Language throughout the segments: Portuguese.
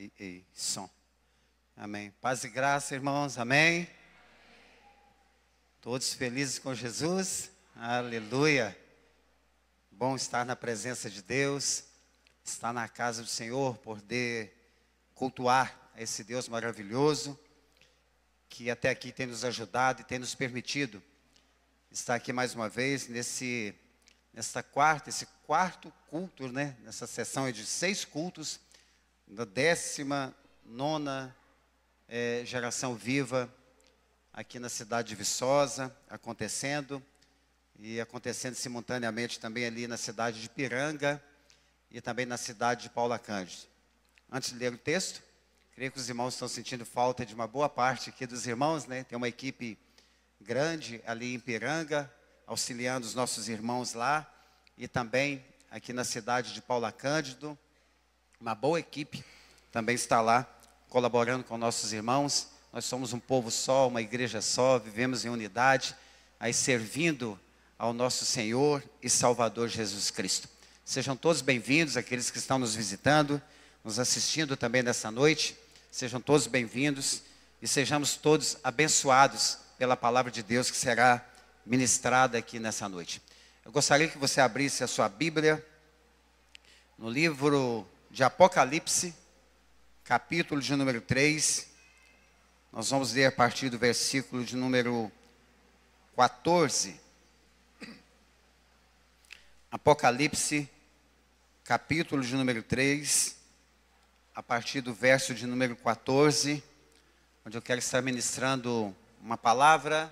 E som. Amém. Paz e graça, irmãos. Amém. Todos felizes com Jesus. Aleluia. Bom estar na presença de Deus, estar na casa do Senhor, poder cultuar esse Deus maravilhoso, que até aqui tem nos ajudado e tem nos permitido estar aqui mais uma vez esse quarto culto, né? Nessa sessão de 6 cultos, da 19ª Geração Viva, aqui na cidade de Viçosa, acontecendo simultaneamente também ali na cidade de Piranga e também na cidade de Paula Cândido. Antes de ler o texto, creio que os irmãos estão sentindo falta de uma boa parte aqui dos irmãos, né? Tem uma equipe grande ali em Piranga, auxiliando os nossos irmãos lá, e também aqui na cidade de Paula Cândido, uma boa equipe também está lá, colaborando com nossos irmãos. Nós somos um povo só, uma igreja só, vivemos em unidade, aí servindo ao nosso Senhor e Salvador Jesus Cristo. Sejam todos bem-vindos, aqueles que estão nos visitando, nos assistindo também nessa noite. Sejam todos bem-vindos e sejamos todos abençoados pela palavra de Deus que será ministrada aqui nessa noite. Eu gostaria que você abrisse a sua Bíblia no livro de Apocalipse, capítulo de número 3. Nós vamos ler a partir do versículo de número 14. Apocalipse, capítulo de número 3, a partir do verso de número 14, onde eu quero estar ministrando uma palavra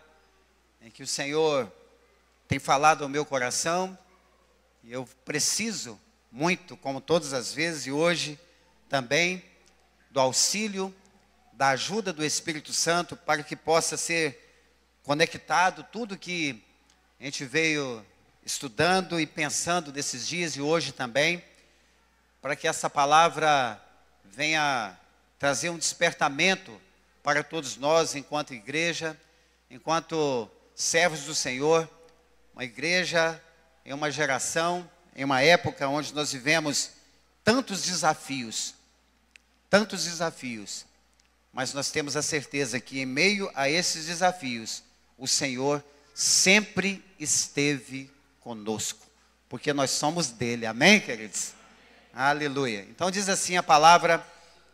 em que o Senhor tem falado ao meu coração, e eu preciso muito, como todas as vezes, e hoje também, do auxílio, da ajuda do Espírito Santo, para que possa ser conectado tudo que a gente veio estudando e pensando nesses dias e hoje também, para que essa palavra venha trazer um despertamento para todos nós, enquanto igreja, enquanto servos do Senhor, uma igreja em uma geração, em uma época onde nós vivemos tantos desafios, mas nós temos a certeza que em meio a esses desafios, o Senhor sempre esteve conosco, porque nós somos dele, amém, queridos? Aleluia. Então diz assim a palavra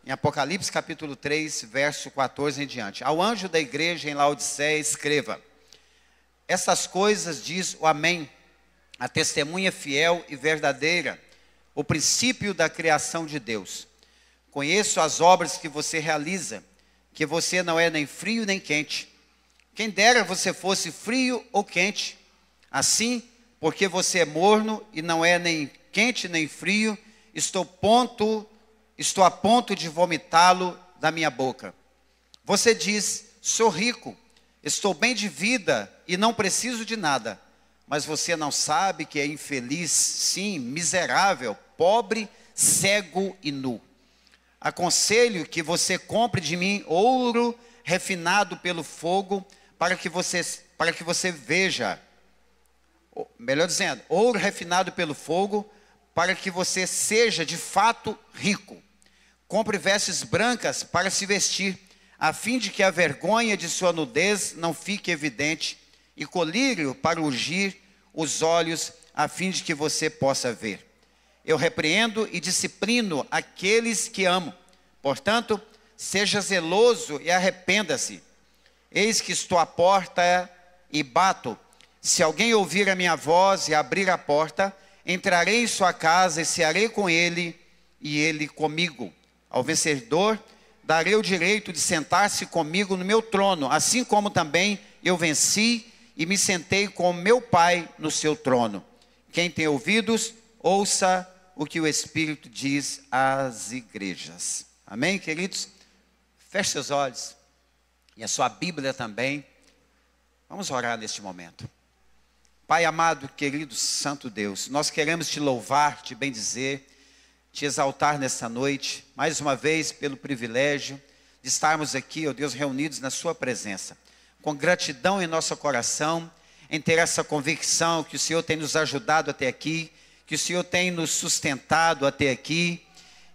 em Apocalipse capítulo 3, verso 14 em diante. Ao anjo da igreja em Laodiceia escreva: essas coisas diz o Amém, a testemunha fiel e verdadeira, o princípio da criação de Deus. Conheço as obras que você realiza, que você não é nem frio nem quente. Quem dera você fosse frio ou quente. Assim, porque você é morno e não é nem quente nem frio, estou a ponto de vomitá-lo da minha boca. Você diz: sou rico, estou bem de vida e não preciso de nada. Mas você não sabe que é infeliz, sim, miserável, pobre, cego e nu. Aconselho que você compre de mim ouro refinado pelo fogo, para que você veja, melhor dizendo, ouro refinado pelo fogo, para que você seja de fato rico. Compre vestes brancas para se vestir, a fim de que a vergonha de sua nudez não fique evidente, e colírio para ungir os olhos, a fim de que você possa ver. Eu repreendo e disciplino aqueles que amo. Portanto, seja zeloso e arrependa-se. Eis que estou à porta e bato. Se alguém ouvir a minha voz e abrir a porta, entrarei em sua casa e cearei com ele e ele comigo. Ao vencedor, darei o direito de sentar-se comigo no meu trono, assim como também eu venci e me sentei com meu Pai no seu trono. Quem tem ouvidos, ouça o que o Espírito diz às igrejas. Amém, queridos? Feche seus olhos e a sua Bíblia também. Vamos orar neste momento. Pai amado, querido, santo Deus, nós queremos te louvar, te bendizer, te exaltar nesta noite, mais uma vez pelo privilégio de estarmos aqui, ó Deus, reunidos na sua presença, com gratidão em nosso coração, em ter essa convicção que o Senhor tem nos ajudado até aqui, que o Senhor tem nos sustentado até aqui,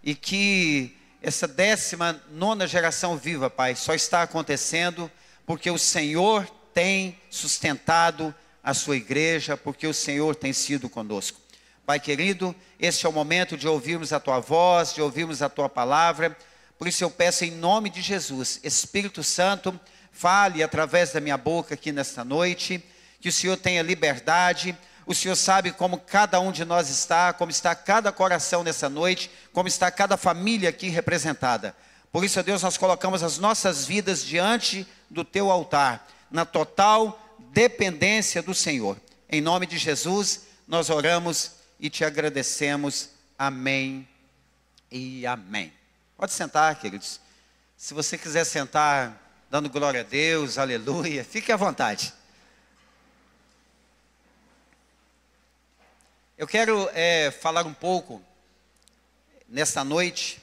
e que essa 19ª geração viva, Pai, só está acontecendo porque o Senhor tem sustentado a sua igreja, porque o Senhor tem sido conosco. Pai querido, este é o momento de ouvirmos a Tua voz, de ouvirmos a Tua palavra. Por isso eu peço em nome de Jesus, Espírito Santo, fale através da minha boca aqui nesta noite, que o Senhor tenha liberdade. O Senhor sabe como cada um de nós está, como está cada coração nessa noite, como está cada família aqui representada. Por isso, Deus, nós colocamos as nossas vidas diante do Teu altar, na total dependência do Senhor. Em nome de Jesus, nós oramos e Te agradecemos. Amém e amém. Pode sentar, queridos. Se você quiser sentar dando glória a Deus, aleluia, fique à vontade. Eu quero falar um pouco, nesta noite,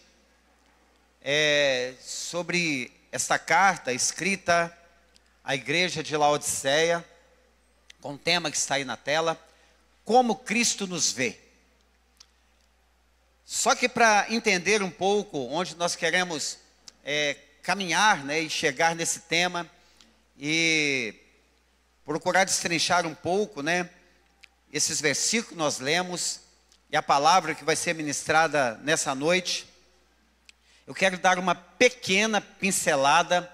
sobre esta carta escrita à igreja de Laodiceia, com o tema que está aí na tela, como Cristo nos vê. Só que para entender um pouco onde nós queremos caminhar, né, e chegar nesse tema, e procurar destrinchar um pouco, né, esses versículos que nós lemos e a palavra que vai ser ministrada nessa noite, eu quero dar uma pequena pincelada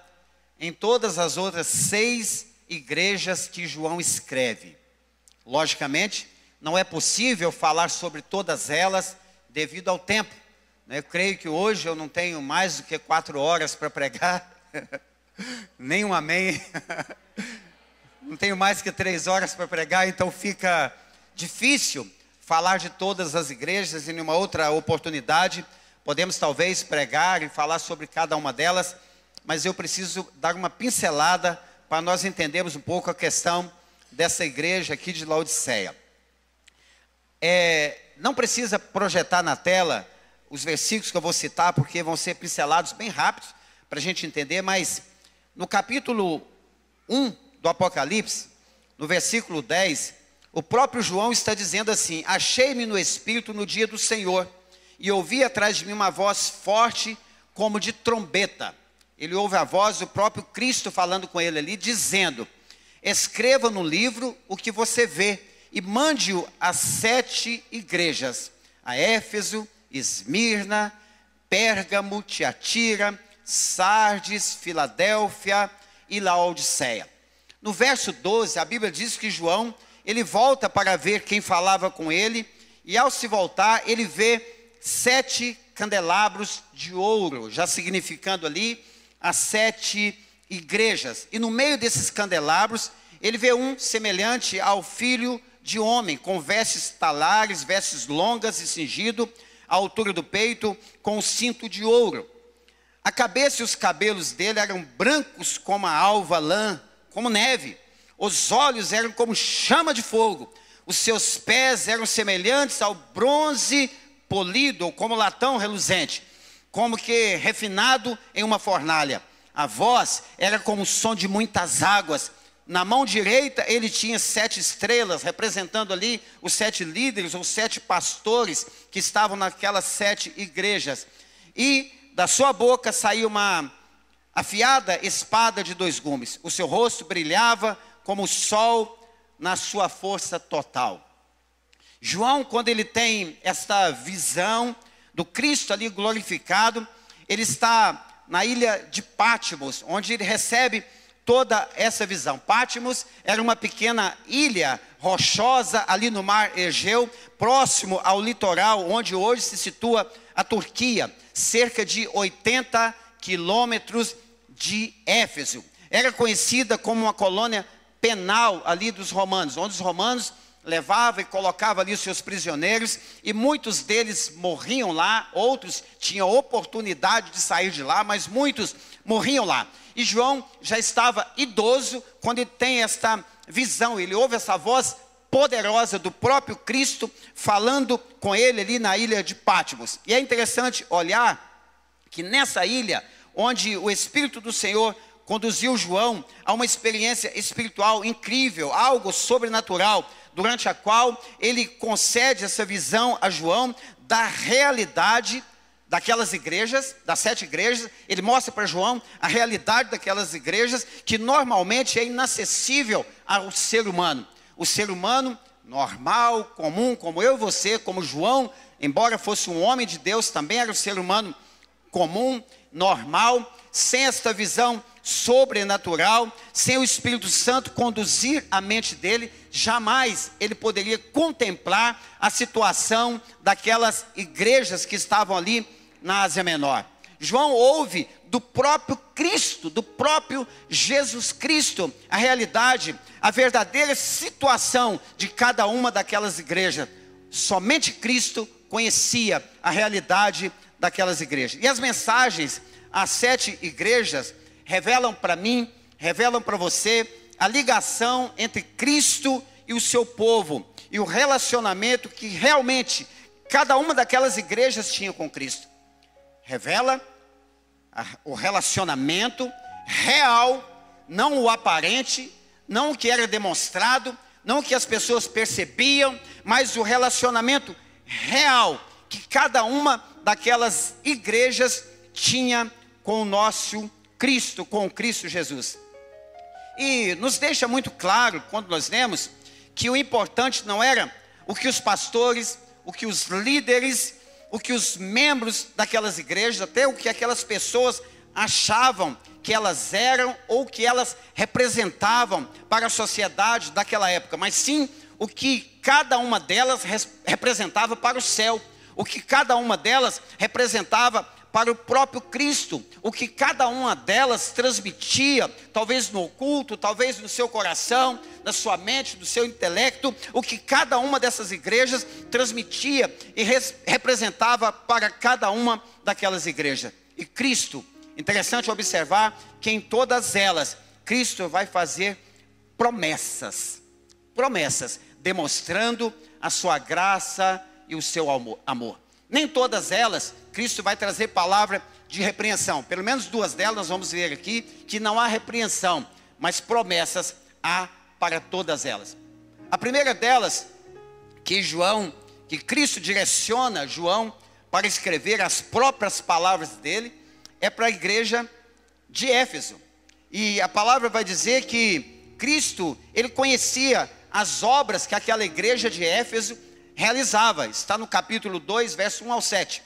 em todas as outras 6 igrejas que João escreve. Logicamente, não é possível falar sobre todas elas devido ao tempo. Eu creio que hoje eu não tenho mais do que 4 horas para pregar, nem um amém. Não tenho mais que 3 horas para pregar, então fica difícil falar de todas as igrejas. Em uma outra oportunidade podemos talvez pregar e falar sobre cada uma delas, mas eu preciso dar uma pincelada para nós entendermos um pouco a questão dessa igreja aqui de Laodiceia. Não precisa projetar na tela os versículos que eu vou citar, porque vão ser pincelados bem rápidos para a gente entender, mas no capítulo 1 do Apocalipse, no versículo 10, o próprio João está dizendo assim: achei-me no Espírito no dia do Senhor, e ouvi atrás de mim uma voz forte como de trombeta. Ele ouve a voz do próprio Cristo falando com ele ali, dizendo: escreva no livro o que você vê, e mande-o às 7 igrejas, a Éfeso, Esmirna, Pérgamo, Tiatira, Sardes, Filadélfia e Laodiceia. No verso 12, a Bíblia diz que João, ele volta para ver quem falava com ele, e ao se voltar, ele vê 7 candelabros de ouro, já significando ali as 7 igrejas. E no meio desses candelabros, ele vê um semelhante ao filho de homem, com vestes talares, vestes longas e cingido à altura do peito, com um cinto de ouro. A cabeça e os cabelos dele eram brancos como a alva lã, como neve. Os olhos eram como chama de fogo. Os seus pés eram semelhantes ao bronze polido, ou como latão reluzente, como que refinado em uma fornalha. A voz era como o som de muitas águas. Na mão direita ele tinha 7 estrelas, representando ali os 7 líderes ou 7 pastores que estavam naquelas 7 igrejas. E da sua boca saía uma afiada espada de 2 gumes. O seu rosto brilhava como o sol na sua força total. João, quando ele tem esta visão do Cristo ali glorificado, ele está na ilha de Patmos, onde ele recebe toda essa visão. Patmos era uma pequena ilha rochosa ali no mar Egeu, próximo ao litoral onde hoje se situa a Turquia, cerca de 80 quilômetros de Éfeso. Era conhecida como uma colônia penal ali dos romanos, onde os romanos levavam e colocavam ali os seus prisioneiros, e muitos deles morriam lá, outros tinham oportunidade de sair de lá, mas muitos morriam lá. E João já estava idoso quando ele tem esta visão, ele ouve essa voz poderosa do próprio Cristo falando com ele ali na ilha de Patmos. E é interessante olhar que nessa ilha, onde o Espírito do Senhor conduziu João a uma experiência espiritual incrível, algo sobrenatural, durante a qual ele concede essa visão a João da realidade daquelas igrejas, das 7 igrejas. Ele mostra para João a realidade daquelas igrejas, que normalmente é inacessível ao ser humano. O ser humano normal, comum, como eu e você, como João, embora fosse um homem de Deus, também era um ser humano comum, normal, sem esta visão sobrenatural, sem o Espírito Santo conduzir a mente dele, jamais ele poderia contemplar a situação daquelas igrejas que estavam ali na Ásia Menor. João ouve do próprio Cristo, do próprio Jesus Cristo, a realidade, a verdadeira situação de cada uma daquelas igrejas. Somente Cristo conhecia a realidade daquelas igrejas. E as mensagens às 7 igrejas revelam para mim, revelam para você a ligação entre Cristo e o seu povo, e o relacionamento que realmente cada uma daquelas igrejas tinha com Cristo. Revela o relacionamento real, não o aparente, não o que era demonstrado, não o que as pessoas percebiam, mas o relacionamento real que cada uma daquelas igrejas tinha com o nosso Cristo, com o Cristo Jesus. E nos deixa muito claro, quando nós lemos, que o importante não era o que os pastores, o que os líderes, o que os membros daquelas igrejas, até o que aquelas pessoas achavam que elas eram ou que elas representavam para a sociedade daquela época, mas sim o que cada uma delas representava para o céu, o que cada uma delas representava para o próprio Cristo, o que cada uma delas transmitia, talvez no oculto, talvez no seu coração, na sua mente, no seu intelecto, o que cada uma dessas igrejas transmitia e representava para cada uma daquelas igrejas. E Cristo, interessante observar que em todas elas, Cristo vai fazer promessas, demonstrando a sua graça e o seu amor. Nem todas elas, Cristo vai trazer palavra de repreensão. Pelo menos 2 delas nós vamos ver aqui, que não há repreensão, mas promessas há para todas elas. A primeira delas, que Cristo direciona João para escrever as próprias palavras dele, é para a igreja de Éfeso. E a palavra vai dizer que Cristo, ele conhecia as obras que aquela igreja de Éfeso realizava. Está no capítulo 2, verso 1 ao 7.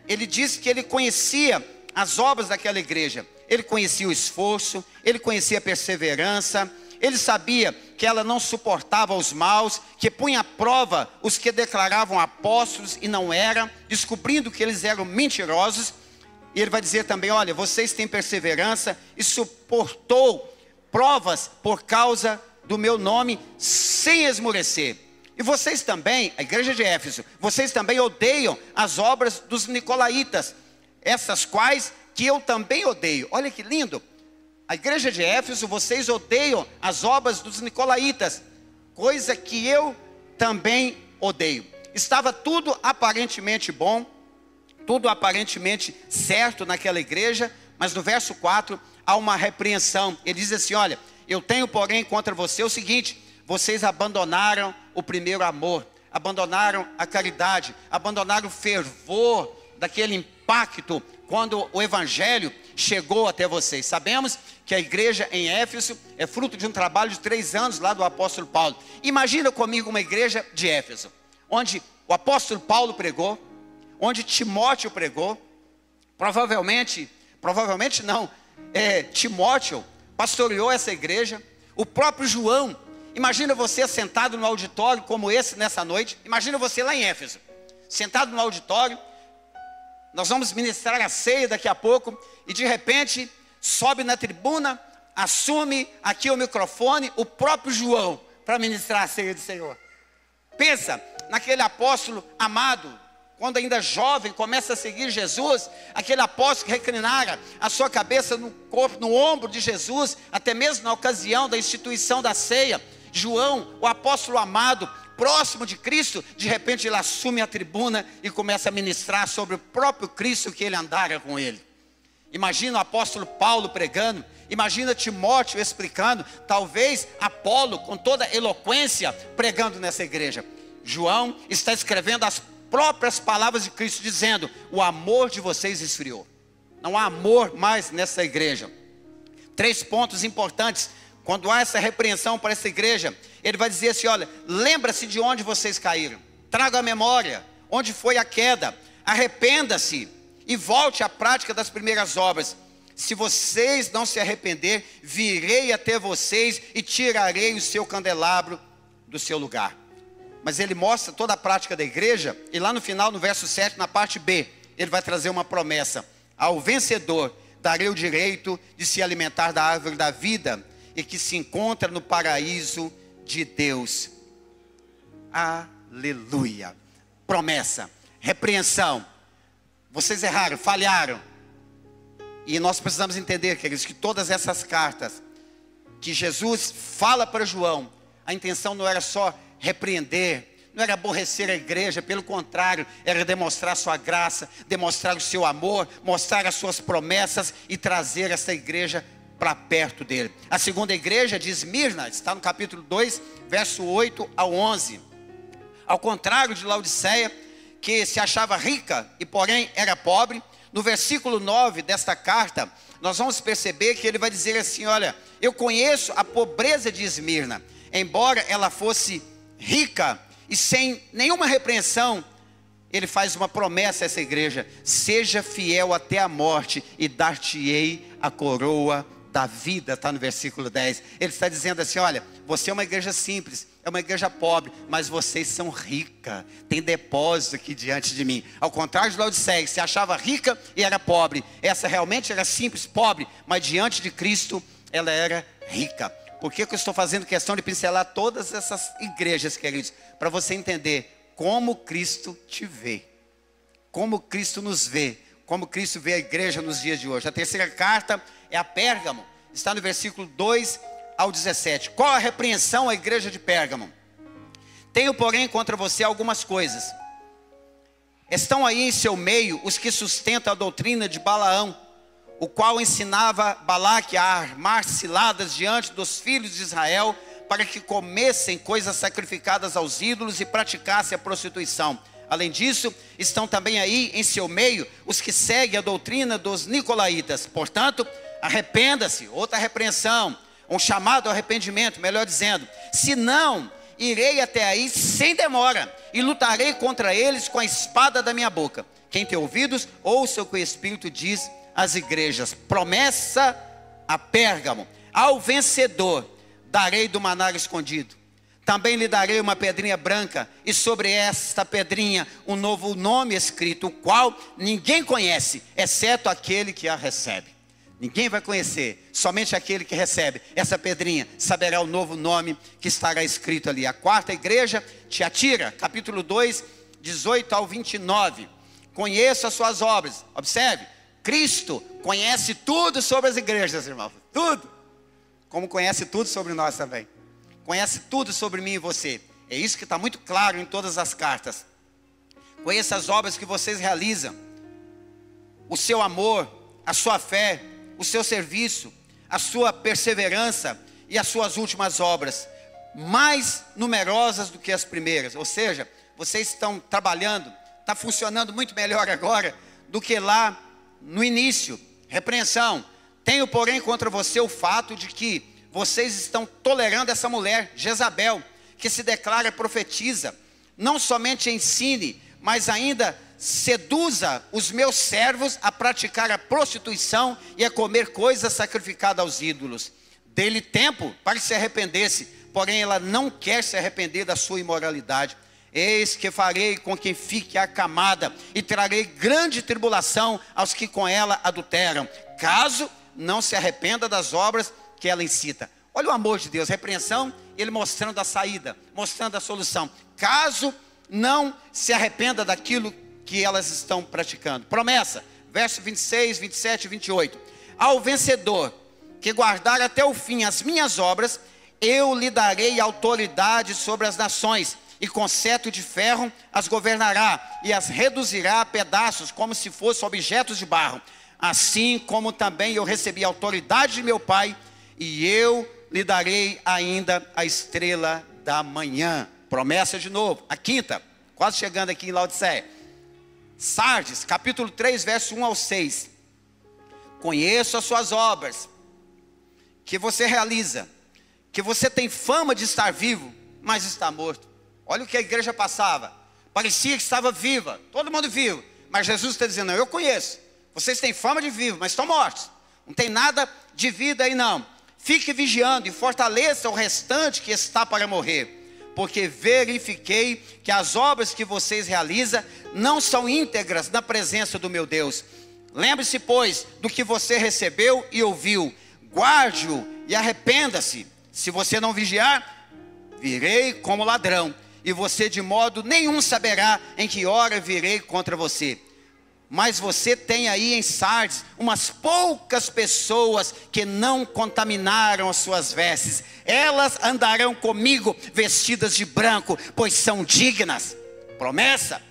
Ele diz que ele conhecia as obras daquela igreja. Ele conhecia o esforço, ele conhecia a perseverança, ele sabia que ela não suportava os maus, que punha à prova os que declaravam apóstolos e não eram, descobrindo que eles eram mentirosos. E ele vai dizer também, olha, vocês têm perseverança e suportou provas por causa do meu nome sem esmorecer. E vocês também, a igreja de Éfeso, vocês também odeiam as obras dos nicolaítas, essas quais que eu também odeio. Olha que lindo. A igreja de Éfeso, vocês odeiam as obras dos nicolaítas, coisa que eu também odeio. Estava tudo aparentemente bom, tudo aparentemente certo naquela igreja, mas no verso 4 há uma repreensão. Ele diz assim, olha, eu tenho porém contra você o seguinte: vocês abandonaram o primeiro amor, abandonaram a caridade, abandonaram o fervor daquele impacto quando o evangelho chegou até vocês. Sabemos que a igreja em Éfeso é fruto de um trabalho de 3 anos lá do apóstolo Paulo. Imagina comigo uma igreja de Éfeso, onde o apóstolo Paulo pregou, onde Timóteo pregou, provavelmente não, Timóteo pastoreou essa igreja, o próprio João. Imagina você sentado no auditório como esse nessa noite. Imagina você lá em Éfeso, sentado no auditório. Nós vamos ministrar a ceia daqui a pouco, e de repente sobe na tribuna, assume aqui o microfone o próprio João para ministrar a ceia do Senhor. Pensa naquele apóstolo amado, quando ainda jovem, começa a seguir Jesus, aquele apóstolo que reclinara a sua cabeça no corpo, no ombro de Jesus, até mesmo na ocasião da instituição da ceia. João, o apóstolo amado, próximo de Cristo, de repente ele assume a tribuna e começa a ministrar sobre o próprio Cristo que ele andara com ele. Imagina o apóstolo Paulo pregando, imagina Timóteo explicando, talvez Apolo com toda eloquência pregando nessa igreja. João está escrevendo as próprias palavras de Cristo dizendo: o amor de vocês esfriou. Não há amor mais nessa igreja. 3 pontos importantes. Quando há essa repreensão para essa igreja, ele vai dizer assim: olha, lembra-se de onde vocês caíram. Traga a memória onde foi a queda. Arrependa-se e volte à prática das primeiras obras. Se vocês não se arrepender, virei até vocês e tirarei o seu candelabro do seu lugar. Mas ele mostra toda a prática da igreja, e lá no final, no verso 7, na parte B, ele vai trazer uma promessa: ao vencedor darei o direito de se alimentar da árvore da vida, e que se encontra no paraíso de Deus. Aleluia. Promessa, repreensão. Vocês erraram, falharam. E nós precisamos entender, queridos, que todas essas cartas que Jesus fala para João, a intenção não era só repreender, não era aborrecer a igreja, pelo contrário, era demonstrar a sua graça, demonstrar o seu amor, mostrar as suas promessas e trazer essa igreja para perto dele. A segunda igreja de Esmirna está no capítulo 2, verso 8 ao 11. Ao contrário de Laodiceia, que se achava rica e porém era pobre, no versículo 9 desta carta, nós vamos perceber que ele vai dizer assim: olha, eu conheço a pobreza de Esmirna, embora ela fosse rica e sem nenhuma repreensão, ele faz uma promessa a essa igreja: seja fiel até a morte e dar-te-ei a coroa da vida. Está no versículo 10. Ele está dizendo assim: olha, você é uma igreja simples, é uma igreja pobre, mas vocês são ricas, tem depósito aqui diante de mim. Ao contrário de Laodiceia, que se achava rica e era pobre, essa realmente era simples, pobre, mas diante de Cristo ela era rica. Por que eu estou fazendo questão de pincelar todas essas igrejas, queridos? Para você entender como Cristo te vê, como Cristo nos vê, como Cristo vê a igreja nos dias de hoje. A terceira carta é a Pérgamo, está no versículo 2 ao 17. Qual a repreensão à igreja de Pérgamo? Tenho, porém, contra você algumas coisas. Estão aí em seu meio os que sustentam a doutrina de Balaão, o qual ensinava Balaque a armar ciladas diante dos filhos de Israel, para que comessem coisas sacrificadas aos ídolos e praticassem a prostituição. Além disso, estão também aí em seu meio os que seguem a doutrina dos nicolaítas. Portanto, arrependa-se, outra repreensão, um chamado ao arrependimento, melhor dizendo. Se não, irei até aí sem demora e lutarei contra eles com a espada da minha boca. Quem tem ouvidos, ouça o que o Espírito diz às igrejas. Promessa a Pérgamo: ao vencedor darei do maná escondido. Também lhe darei uma pedrinha branca, e sobre esta pedrinha um novo nome escrito, o qual ninguém conhece, exceto aquele que a recebe. Ninguém vai conhecer, somente aquele que recebe essa pedrinha saberá o novo nome que estará escrito ali. A quarta igreja, Tiatira, capítulo 2, 18 ao 29. Conheço as suas obras. Observe, Cristo conhece tudo sobre as igrejas, irmão. Tudo. Como conhece tudo sobre nós também. Conhece tudo sobre mim e você. É isso que está muito claro em todas as cartas. Conheça as obras que vocês realizam, o seu amor, a sua fé, o seu serviço, a sua perseverança e as suas últimas obras, mais numerosas do que as primeiras. Ou seja, vocês estão trabalhando, está funcionando muito melhor agora do que lá no início. Repreensão: tenho, porém, contra você o fato de que vocês estão tolerando essa mulher, Jezabel, que se declara profetiza. Não somente ensine, mas ainda seduza os meus servos a praticar a prostituição e a comer coisas sacrificadas aos ídolos. Dê-lhe tempo para que se arrependesse, porém ela não quer se arrepender da sua imoralidade. Eis que farei com que fique acamada e trarei grande tribulação aos que com ela adulteram, caso não se arrependa das obras que ela incita. Olha o amor de Deus, repreensão, ele mostrando a saída, mostrando a solução, caso não se arrependa daquilo que elas estão praticando. Promessa, verso 26, 27 e 28. Ao vencedor que guardar até o fim as minhas obras, eu lhe darei autoridade sobre as nações, e com cetro de ferro as governará, e as reduzirá a pedaços, como se fossem objetos de barro. Assim como também eu recebi a autoridade de meu Pai, e eu lhe darei ainda a estrela da manhã. Promessa de novo. A quinta, quase chegando aqui em Laodiceia. Sardes, capítulo 3, verso 1 ao 6. Conheço as suas obras, que você realiza, que você tem fama de estar vivo, mas está morto. Olha o que a igreja passava. Parecia que estava viva, todo mundo vivo. Mas Jesus está dizendo, não, eu conheço. Vocês têm fama de vivo, mas estão mortos. Não tem nada de vida aí não. Fique vigiando e fortaleça o restante que está para morrer. Porque verifiquei que as obras que vocês realizam não são íntegras na presença do meu Deus. Lembre-se, pois, do que você recebeu e ouviu. Guarde-o e arrependa-se. Se você não vigiar, virei como ladrão. E você de modo nenhum saberá em que hora virei contra você. Mas você tem aí em Sardes umas poucas pessoas que não contaminaram as suas vestes. Elas andarão comigo vestidas de branco, pois são dignas. Promessa?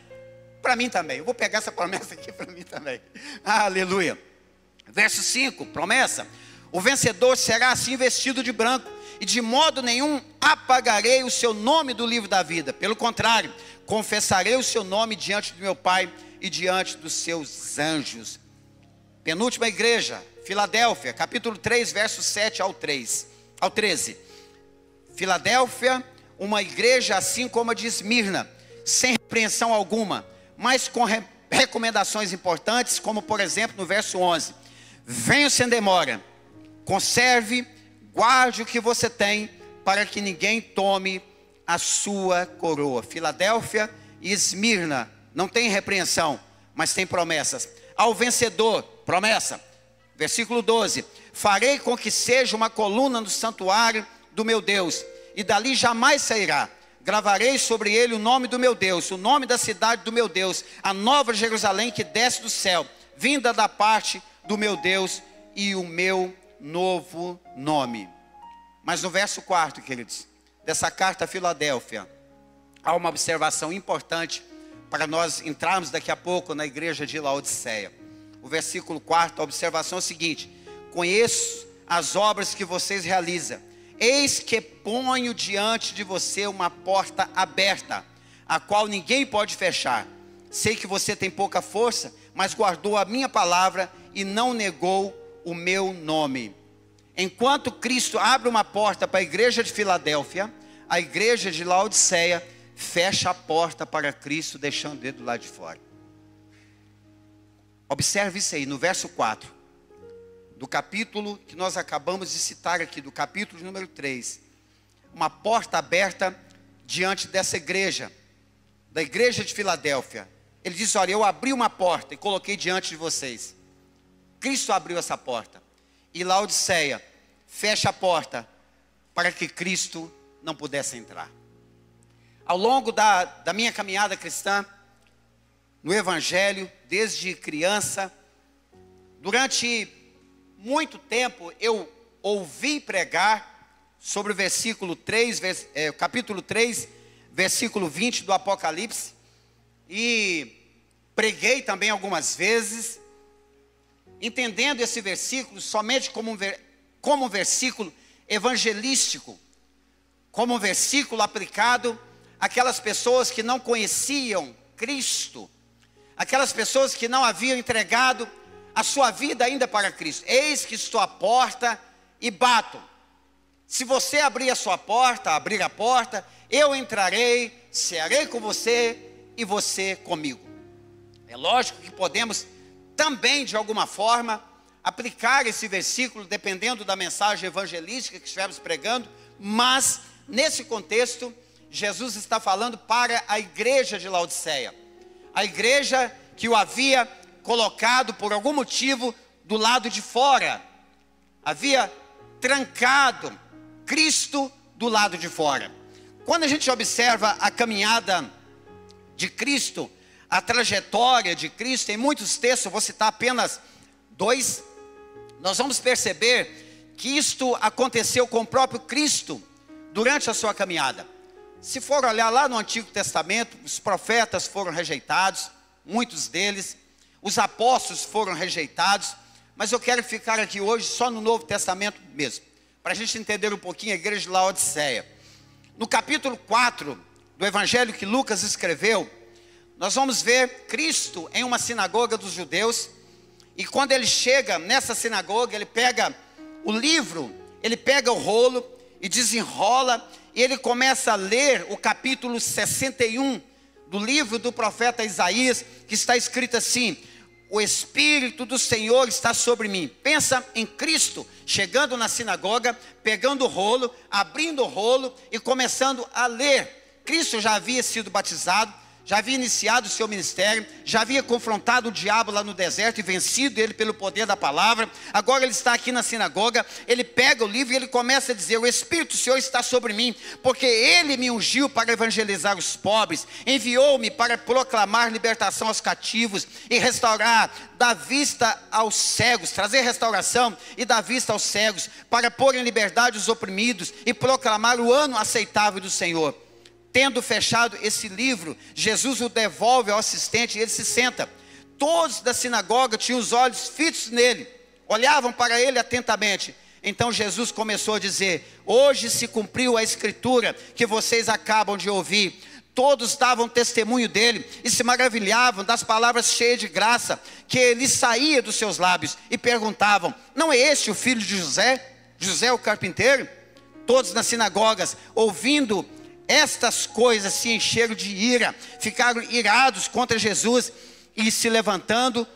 Para mim também. Eu vou pegar essa promessa aqui para mim também. Aleluia. Verso 5, promessa. O vencedor será assim vestido de branco, e de modo nenhum apagarei o seu nome do livro da vida. Pelo contrário, confessarei o seu nome diante do meu Pai e diante dos seus anjos. Penúltima igreja, Filadélfia, capítulo 3, versos 7 ao 13. Filadélfia, uma igreja assim como a de Esmirna, sem repreensão alguma, mas com recomendações importantes, como por exemplo no verso 11. Venha sem demora, conserve, guarde o que você tem, para que ninguém tome a sua coroa. Filadélfia e Esmirna não tem repreensão, mas tem promessas. Ao vencedor, promessa. Versículo 12. Farei com que seja uma coluna no santuário do meu Deus, e dali jamais sairá. Gravarei sobre ele o nome do meu Deus, o nome da cidade do meu Deus, a nova Jerusalém que desce do céu, vinda da parte do meu Deus, e o meu novo nome. Mas no verso 4, queridos, dessa carta a Filadélfia, há uma observação importante para nós entrarmos daqui a pouco na igreja de Laodiceia. O versículo 4, a observação é o seguinte: conheço as obras que vocês realizam. Eis que ponho diante de você uma porta aberta, a qual ninguém pode fechar. Sei que você tem pouca força, mas guardou a minha palavra e não negou o meu nome. Enquanto Cristo abre uma porta para a igreja de Filadélfia, a igreja de Laodiceia fecha a porta para Cristo, deixando ele do lado de fora. Observe isso aí, no verso 4, do capítulo que nós acabamos de citar aqui, do capítulo número 3. Uma porta aberta diante dessa igreja, da igreja de Filadélfia. Ele diz, olha, eu abri uma porta e coloquei diante de vocês. Cristo abriu essa porta. E Laodiceia fecha a porta para que Cristo não pudesse entrar. Ao longo da minha caminhada cristã, no Evangelho, desde criança, durante muito tempo eu ouvi pregar sobre o versículo 3, capítulo 3, versículo 20 do Apocalipse, e preguei também algumas vezes, entendendo esse versículo somente como um versículo evangelístico, como um versículo aplicado àquelas pessoas que não conheciam Cristo, aquelas pessoas que não haviam entregado a sua vida ainda para Cristo. Eis que estou à porta e bato. Se você abrir a sua porta, abrir a porta, eu entrarei, cearei com você e você comigo. É lógico que podemos também, de alguma forma, aplicar esse versículo, dependendo da mensagem evangelística que estivermos pregando, mas, nesse contexto, Jesus está falando para a igreja de Laodiceia. A igreja que o havia colocado, por algum motivo, do lado de fora. Havia trancado Cristo do lado de fora. Quando a gente observa a caminhada de Cristo, a trajetória de Cristo, em muitos textos, vou citar apenas 2, nós vamos perceber que isto aconteceu com o próprio Cristo durante a sua caminhada. Se for olhar lá no Antigo Testamento, os profetas foram rejeitados, muitos deles, os apóstolos foram rejeitados, mas eu quero ficar aqui hoje só no Novo Testamento mesmo, para a gente entender um pouquinho a igreja de Laodiceia. No capítulo 4 do evangelho que Lucas escreveu, nós vamos ver Cristo em uma sinagoga dos judeus. E quando ele chega nessa sinagoga, ele pega o livro, ele pega o rolo e desenrola, e ele começa a ler o capítulo 61 do livro do profeta Isaías, que está escrito assim: o Espírito do Senhor está sobre mim. Pensa em Cristo chegando na sinagoga, pegando o rolo, abrindo o rolo e começando a ler. Cristo já havia sido batizado, já havia iniciado o seu ministério, já havia confrontado o diabo lá no deserto e vencido ele pelo poder da palavra. Agora ele está aqui na sinagoga, ele pega o livro e ele começa a dizer: o Espírito do Senhor está sobre mim, porque ele me ungiu para evangelizar os pobres, enviou-me para proclamar libertação aos cativos e restaurar, dar vista aos cegos, trazer restauração e dar vista aos cegos, para pôr em liberdade os oprimidos e proclamar o ano aceitável do Senhor. Tendo fechado esse livro, Jesus o devolve ao assistente e ele se senta. Todos da sinagoga tinham os olhos fitos nele, olhavam para ele atentamente. Então Jesus começou a dizer: hoje se cumpriu a escritura que vocês acabam de ouvir. Todos davam testemunho dele e se maravilhavam das palavras cheias de graça que lhe saía dos seus lábios, e perguntavam: não é este o filho de José? José o carpinteiro? Todos nas sinagogas, ouvindo estas coisas, se encheram de ira, ficaram irados contra Jesus, e se levantando,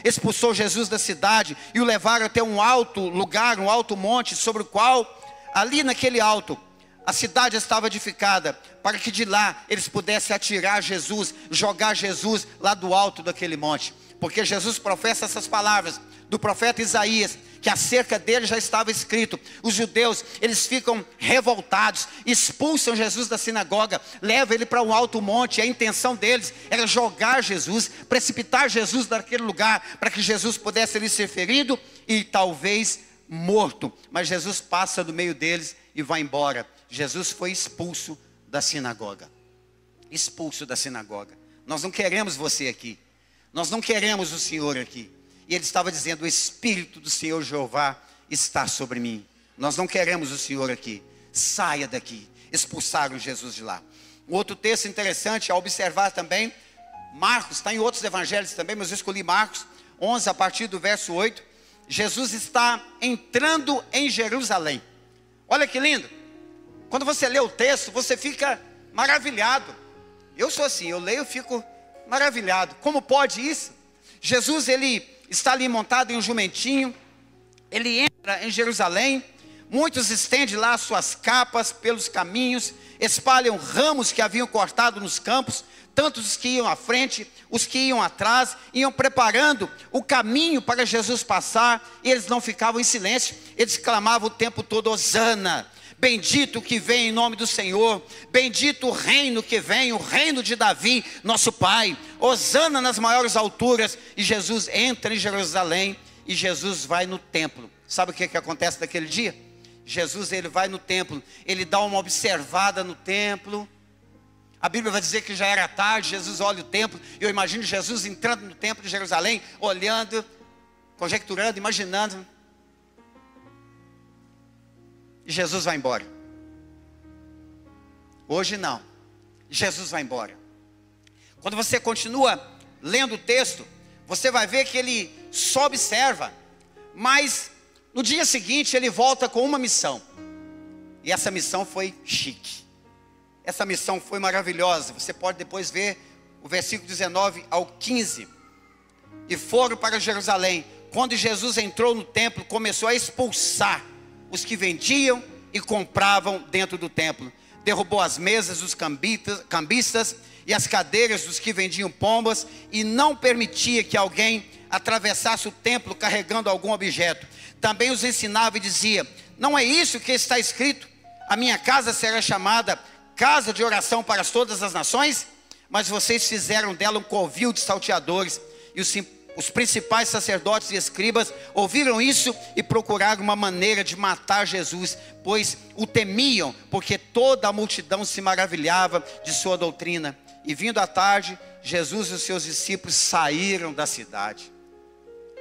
expulsou Jesus da cidade, e o levaram até um alto lugar, um alto monte, sobre o qual, ali naquele alto, a cidade estava edificada, para que de lá eles pudessem atirar Jesus, jogar Jesus lá do alto daquele monte. Porque Jesus professa essas palavras do profeta Isaías, que acerca dele já estava escrito. Os judeus, eles ficam revoltados, expulsam Jesus da sinagoga, levam ele para um alto monte. A intenção deles era jogar Jesus, precipitar Jesus daquele lugar, para que Jesus pudesse ali ser ferido e talvez morto. Mas Jesus passa do meio deles e vai embora. Jesus foi expulso da sinagoga. Expulso da sinagoga. Nós não queremos você aqui. Nós não queremos o Senhor aqui. E ele estava dizendo: o Espírito do Senhor Jeová está sobre mim. Nós não queremos o Senhor aqui. Saia daqui. Expulsaram Jesus de lá. Um outro texto interessante a observar também, Marcos, está em outros evangelhos também, mas eu escolhi Marcos 11, a partir do verso 8. Jesus está entrando em Jerusalém. Olha que lindo. Quando você lê o texto, você fica maravilhado. Eu sou assim, eu leio e fico maravilhado. Como pode isso? Jesus, ele está ali montado em um jumentinho, ele entra em Jerusalém, muitos estendem lá suas capas pelos caminhos, espalham ramos que haviam cortado nos campos, tanto os que iam à frente, os que iam atrás, iam preparando o caminho para Jesus passar, e eles não ficavam em silêncio, eles clamavam o tempo todo: Hosana, bendito o que vem em nome do Senhor, bendito o reino que vem, o reino de Davi, nosso pai, Hosana nas maiores alturas. E Jesus entra em Jerusalém, e Jesus vai no templo. Sabe o que acontece naquele dia? Jesus, ele vai no templo, ele dá uma observada no templo. A Bíblia vai dizer que já era tarde, Jesus olha o templo. Eu imagino Jesus entrando no templo de Jerusalém, olhando, conjecturando, imaginando. E Jesus vai embora. Hoje não. Jesus vai embora. Quando você continua lendo o texto, você vai ver que ele só observa, mas no dia seguinte ele volta com uma missão. E essa missão foi chique. Essa missão foi maravilhosa. Você pode depois ver o versículo 19 ao 15. E foram para Jerusalém. Quando Jesus entrou no templo, começou a expulsar os que vendiam e compravam dentro do templo. Derrubou as mesas dos cambistas e as cadeiras dos que vendiam pombas, e não permitia que alguém atravessasse o templo carregando algum objeto. Também os ensinava e dizia: não é isso que está escrito? A minha casa será chamada casa de oração para todas as nações? Mas vocês fizeram dela um covil de salteadores. E os principais sacerdotes e escribas ouviram isso e procuraram uma maneira de matar Jesus, pois o temiam, porque toda a multidão se maravilhava de sua doutrina. E vindo à tarde, Jesus e os seus discípulos saíram da cidade.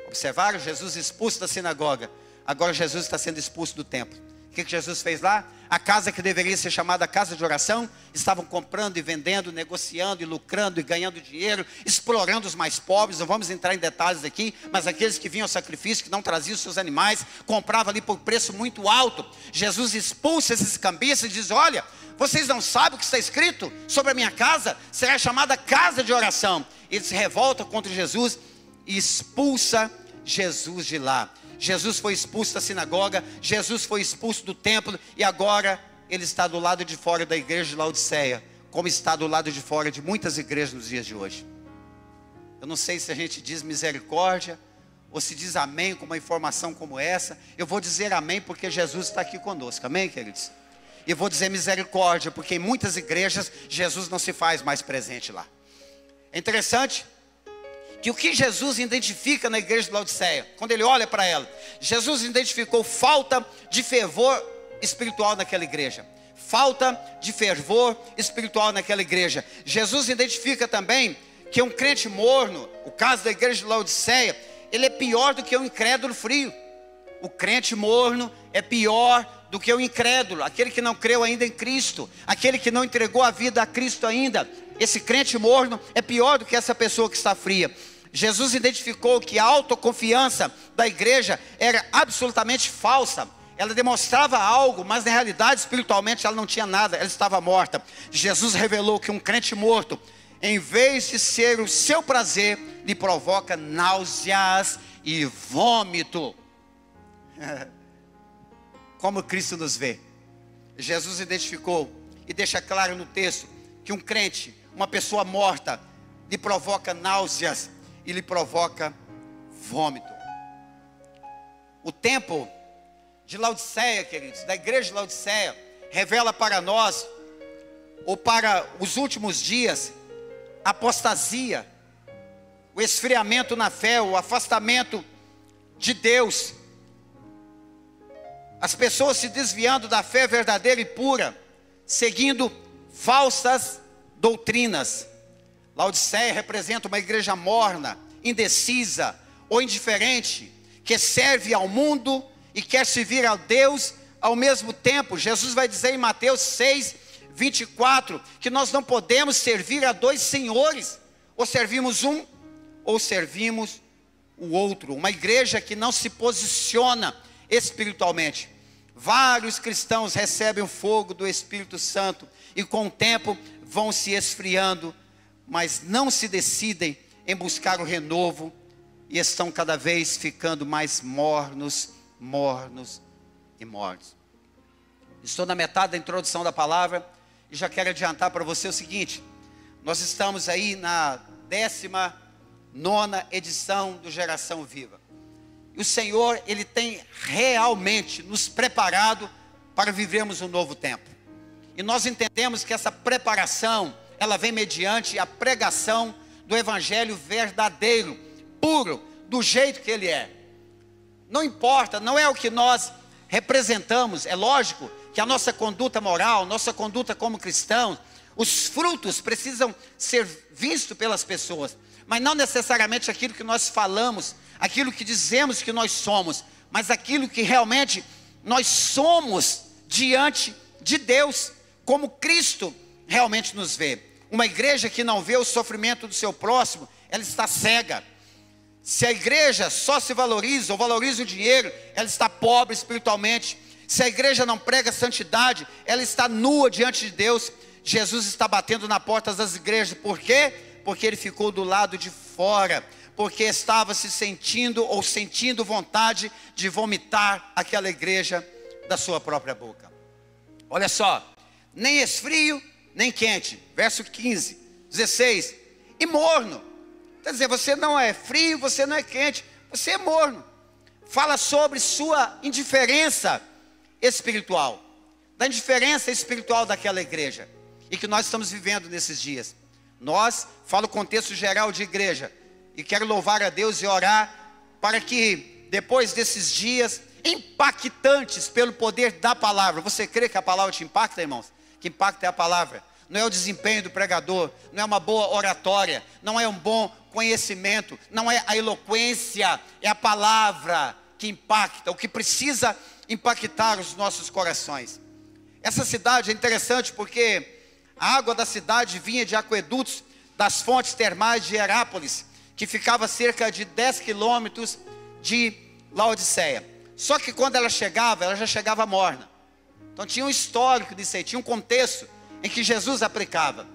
Observaram? Jesus expulso da sinagoga. Agora Jesus está sendo expulso do templo. O que Jesus fez lá? A casa que deveria ser chamada casa de oração, estavam comprando e vendendo, negociando e lucrando e ganhando dinheiro, explorando os mais pobres. Não vamos entrar em detalhes aqui, mas aqueles que vinham ao sacrifício, que não traziam seus animais, compravam ali por preço muito alto. Jesus expulsa esses cambistas e diz: olha, vocês não sabem o que está escrito sobre a minha casa? Será chamada casa de oração. Ele se revolta contra Jesus e expulsa Jesus de lá. Jesus foi expulso da sinagoga, Jesus foi expulso do templo, e agora ele está do lado de fora da igreja de Laodiceia, como está do lado de fora de muitas igrejas nos dias de hoje. Eu não sei se a gente diz misericórdia, ou se diz amém com uma informação como essa. Eu vou dizer amém porque Jesus está aqui conosco, amém, queridos? E vou dizer misericórdia porque em muitas igrejas Jesus não se faz mais presente lá. É interessante que o que Jesus identifica na igreja de Laodiceia, quando ele olha para ela, Jesus identificou falta de fervor espiritual naquela igreja. Falta de fervor espiritual naquela igreja. Jesus identifica também que um crente morno, o caso da igreja de Laodiceia, ele é pior do que um incrédulo frio. O crente morno é pior do que o incrédulo, aquele que não creu ainda em Cristo, aquele que não entregou a vida a Cristo ainda. Esse crente morno é pior do que essa pessoa que está fria. Jesus identificou que a autoconfiança da igreja era absolutamente falsa. Ela demonstrava algo, mas na realidade espiritualmente ela não tinha nada, ela estava morta. Jesus revelou que um crente morto, em vez de ser o seu prazer, lhe provoca náuseas e vômito. Como Cristo nos vê. Jesus identificou e deixa claro no texto que um crente, uma pessoa morta, lhe provoca náuseas e lhe provoca vômito. O tempo de Laodiceia, queridos, da igreja de Laodiceia, revela para nós, ou para os últimos dias, a apostasia, o esfriamento na fé, o afastamento de Deus. As pessoas se desviando da fé verdadeira e pura, seguindo falsas doutrinas. Laodiceia representa uma igreja morna, indecisa ou indiferente, que serve ao mundo e quer servir a Deus ao mesmo tempo. Jesus vai dizer em Mateus 6, 24, que nós não podemos servir a dois senhores, ou servimos um, ou servimos o outro. Uma igreja que não se posiciona espiritualmente. Vários cristãos recebem o fogo do Espírito Santo e com o tempo vão se esfriando, mas não se decidem em buscar o renovo e estão cada vez ficando mais mornos e mornos. Estou na metade da introdução da palavra e já quero adiantar para você o seguinte: nós estamos aí na 19ª edição do Geração Viva. E o Senhor, Ele tem realmente nos preparado para vivermos um novo tempo. E nós entendemos que essa preparação, ela vem mediante a pregação do Evangelho verdadeiro, puro, do jeito que ele é. Não importa, não é o que nós representamos. É lógico que a nossa conduta moral, nossa conduta como cristãos, os frutos precisam ser vistos pelas pessoas, mas não necessariamente aquilo que nós falamos, aquilo que dizemos que nós somos, mas aquilo que realmente nós somos diante de Deus, como Cristo realmente nos vê. Uma igreja que não vê o sofrimento do seu próximo, ela está cega. Se a igreja só se valoriza ou valoriza o dinheiro, ela está pobre espiritualmente. Se a igreja não prega santidade, ela está nua diante de Deus. Jesus está batendo na porta das igrejas. Por quê? Porque ele ficou do lado de fora, porque estava se sentindo ou sentindo vontade de vomitar aquela igreja da sua própria boca. Olha só, nem esfrio, nem quente. Verso 15, 16, e morno. Quer dizer, você não é frio, você não é quente, você é morno. Fala sobre sua indiferença espiritual, da indiferença espiritual daquela igreja, e que nós estamos vivendo nesses dias. Nós, falo o contexto geral de igreja, e quero louvar a Deus e orar para que depois desses dias impactantes pelo poder da palavra. Você crê que a palavra te impacta, irmãos? Que impacta é a palavra. Não é o desempenho do pregador, não é uma boa oratória, não é um bom conhecimento, não é a eloquência, é a palavra que impacta, o que precisa impactar os nossos corações. Essa cidade é interessante porque a água da cidade vinha de aquedutos das fontes termais de Herápolis, que ficava a cerca de 10 quilômetros de Laodiceia. Só que quando ela já chegava morna. Então tinha um histórico disso aí, tinha um contexto em que Jesus aplicava.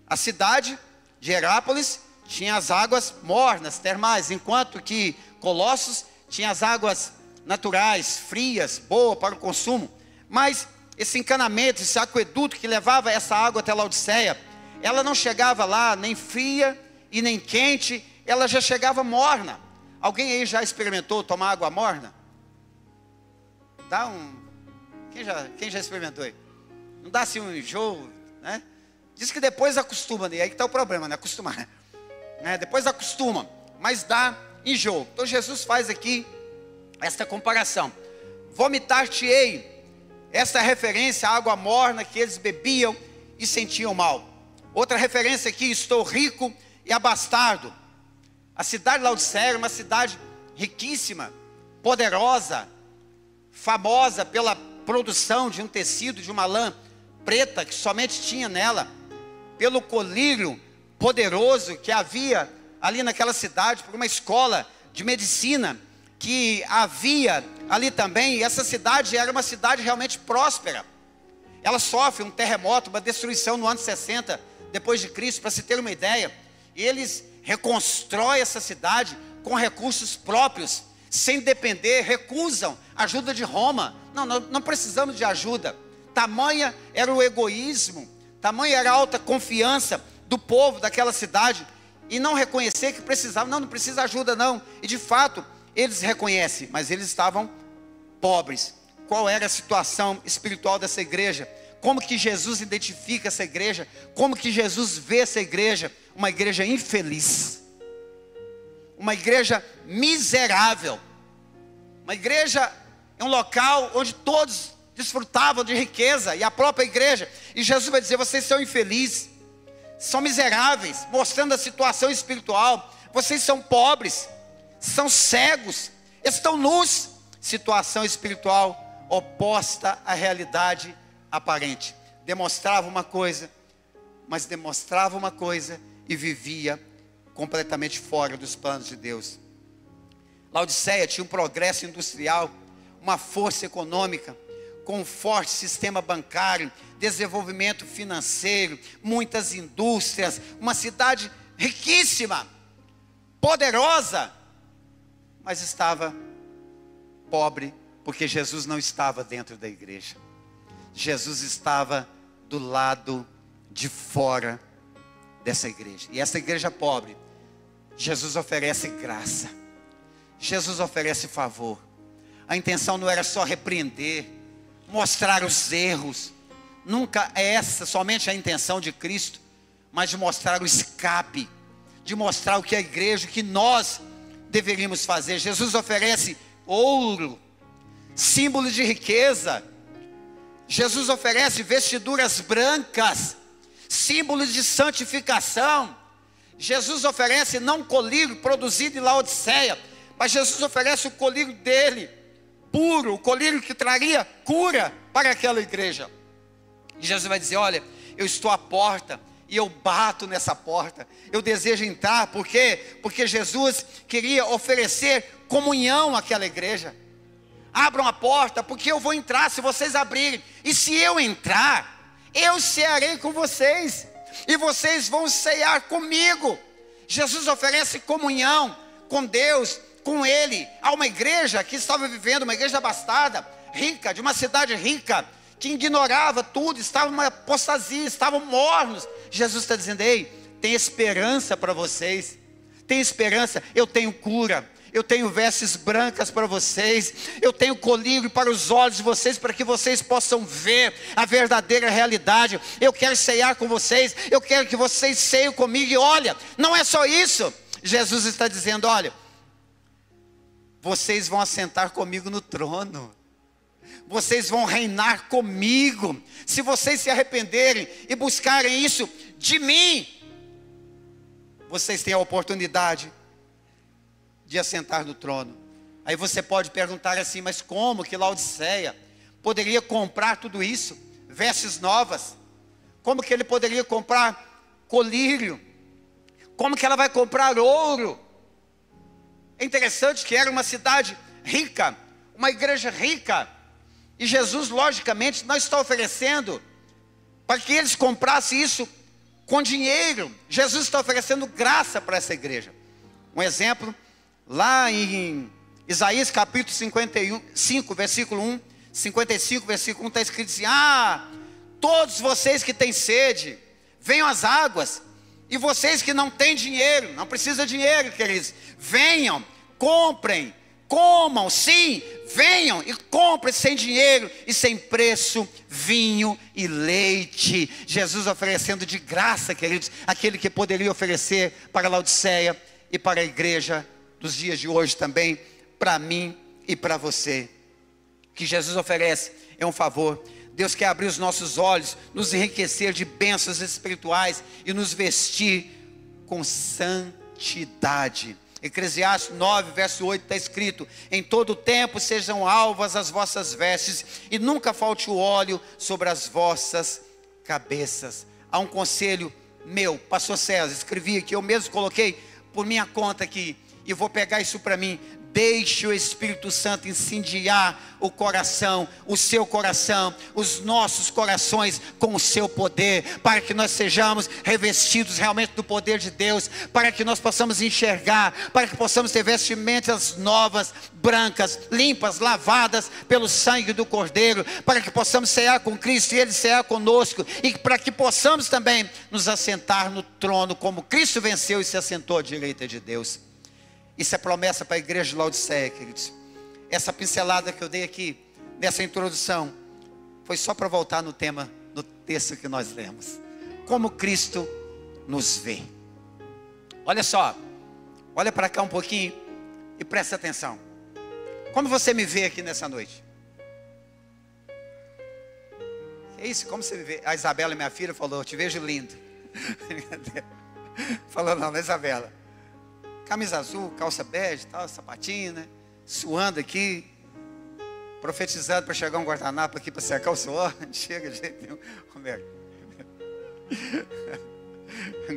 A cidade de Herápolis tinha as águas mornas, termais, enquanto que Colossos tinha as águas naturais, frias, boas para o consumo. Mas esse encanamento, esse aqueduto que levava essa água até Laodiceia, ela não chegava lá nem fria e nem quente, ela já chegava morna. Alguém aí já experimentou tomar água morna? Dá um... Quem já experimentou aí? Não dá assim um enjoo, né? Diz que depois acostuma, né? Aí que está o problema, né? Acostumar, né? Depois acostuma, mas dá enjoo. Então Jesus faz aqui esta comparação. Vomitar-te-ei. Esta referência à água morna que eles bebiam e sentiam mal. Outra referência aqui, estou rico e abastado. A cidade de Laodiceia era uma cidade riquíssima, poderosa, famosa pela produção de um tecido, de uma lã preta que somente tinha nela, pelo colírio poderoso que havia ali naquela cidade, por uma escola de medicina que havia ali também. E essa cidade era uma cidade realmente próspera. Ela sofre um terremoto, uma destruição no ano 60 depois de Cristo, para se ter uma ideia. E eles reconstroem essa cidade com recursos próprios, sem depender, recusam ajuda de Roma. Não precisamos de ajuda. Tamanha era o egoísmo, tamanha era a alta confiança do povo daquela cidade, e não reconhecer que precisava. Não precisa ajuda não. E de fato, eles reconhecem, mas eles estavam pobres. Qual era a situação espiritual dessa igreja? Como que Jesus identifica essa igreja? Como que Jesus vê essa igreja? Uma igreja infeliz, uma igreja miserável. Uma igreja é um local onde todos desfrutavam de riqueza, e a própria igreja. E Jesus vai dizer: vocês são infelizes, são miseráveis, mostrando a situação espiritual. Vocês são pobres, são cegos, estão nus. Situação espiritual oposta à realidade aparente. Demonstrava uma coisa, mas demonstrava uma coisa e vivia completamente fora dos planos de Deus. Laodiceia tinha um progresso industrial, uma força econômica, com um forte sistema bancário, desenvolvimento financeiro, muitas indústrias, uma cidade riquíssima, poderosa, mas estava pobre, porque Jesus não estava dentro da igreja. Jesus estava do lado de fora dessa igreja. E essa igreja pobre, Jesus oferece graça, Jesus oferece favor. A intenção não era só repreender, mostrar os erros. Nunca é essa somente a intenção de Cristo, mas de mostrar o escape, de mostrar o que a igreja, o que nós deveríamos fazer. Jesus oferece ouro, símbolo de riqueza. Jesus oferece vestiduras brancas, símbolos de santificação. Jesus oferece não um colírio produzido em Laodiceia, mas Jesus oferece o colírio dele, puro, o colírio que traria cura para aquela igreja. E Jesus vai dizer: olha, eu estou à porta e eu bato nessa porta. Eu desejo entrar, por quê? Porque Jesus queria oferecer comunhão àquela igreja. Abram a porta, porque eu vou entrar se vocês abrirem. E se eu entrar, eu cearei com vocês, e vocês vão cear comigo. Jesus oferece comunhão com Deus, com Ele, a uma igreja que estava vivendo, uma igreja abastada, rica, de uma cidade rica, que ignorava tudo, estava uma apostasia, estavam mornos. Jesus está dizendo: ei, tem esperança para vocês, tem esperança. Eu tenho cura, eu tenho vestes brancas para vocês, eu tenho colírio para os olhos de vocês, para que vocês possam ver a verdadeira realidade. Eu quero ceiar com vocês, eu quero que vocês ceiem comigo. E olha, não é só isso. Jesus está dizendo: olha, vocês vão assentar comigo no trono, vocês vão reinar comigo, se vocês se arrependerem e buscarem isso de mim. Vocês têm a oportunidade de assentar no trono. Aí você pode perguntar assim: mas como que Laodiceia poderia comprar tudo isso? Vestes novas. Como que ele poderia comprar colírio? Como que ela vai comprar ouro? É interessante que era uma cidade rica, uma igreja rica. E Jesus, logicamente, não está oferecendo para que eles comprassem isso com dinheiro. Jesus está oferecendo graça para essa igreja. Um exemplo, lá em Isaías capítulo 55, versículo 1, 55, versículo 1, está escrito assim: todos vocês que têm sede, venham às águas. E vocês que não têm dinheiro, não precisa de dinheiro, queridos, venham, comprem, comam, sim, venham e comprem sem dinheiro e sem preço, vinho e leite. Jesus oferecendo de graça, queridos, aquele que poderia oferecer para a Laodiceia e para a igreja dos dias de hoje também, para mim e para você. O que Jesus oferece é um favor. Deus quer abrir os nossos olhos, nos enriquecer de bênçãos espirituais e nos vestir com santidade. Eclesiastes 9, verso 8 está escrito: em todo tempo sejam alvas as vossas vestes, e nunca falte o óleo sobre as vossas cabeças. Há um conselho meu, pastor César, escrevi aqui, eu mesmo coloquei por minha conta aqui, e vou pegar isso para mim. Deixe o Espírito Santo incendiar o coração, o seu coração, os nossos corações com o seu poder, para que nós sejamos revestidos realmente do poder de Deus, para que nós possamos enxergar, para que possamos ter vestimentas novas, brancas, limpas, lavadas pelo sangue do Cordeiro, para que possamos cear com Cristo e Ele cear conosco, e para que possamos também nos assentar no trono, como Cristo venceu e se assentou à direita de Deus. Isso é promessa para a igreja de Laodiceia, queridos. Essa pincelada que eu dei aqui, nessa introdução, foi só para voltar no tema, no texto que nós lemos. Como Cristo nos vê. Olha só, olha para cá um pouquinho e presta atenção. Como você me vê aqui nessa noite? Que isso, como você me vê? A Isabela, minha filha, falou: eu te vejo lindo. Falou não, Isabela. Camisa azul, calça bege, tal, sapatinho, né? Suando aqui, profetizando para chegar um guardanapo aqui para secar o suor. Não chega de jeito nenhum. Roberto.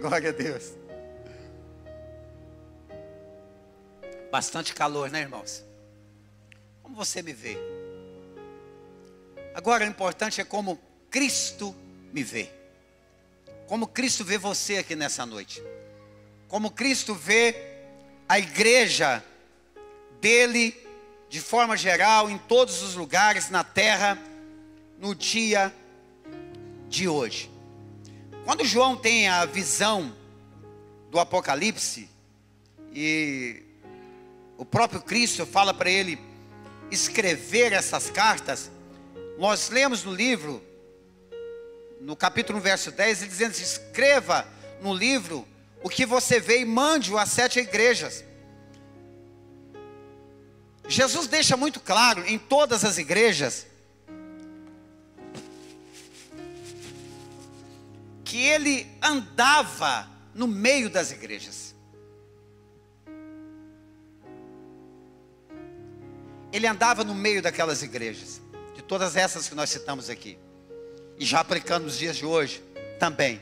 Glória a Deus. Bastante calor, né, irmãos? Como você me vê? Agora, o importante é como Cristo me vê. Como Cristo vê você aqui nessa noite. Como Cristo vê a igreja dele, de forma geral, em todos os lugares, na terra, no dia de hoje. Quando João tem a visão do Apocalipse, e o próprio Cristo fala para ele escrever essas cartas, nós lemos no livro, no capítulo 1, verso 10, ele dizendo assim: escreva no livro o que você vê e mande-o às 7 igrejas. Jesus deixa muito claro em todas as igrejas que ele andava no meio das igrejas. Ele andava no meio daquelas igrejas, de todas essas que nós citamos aqui. E já aplicando nos dias de hoje também.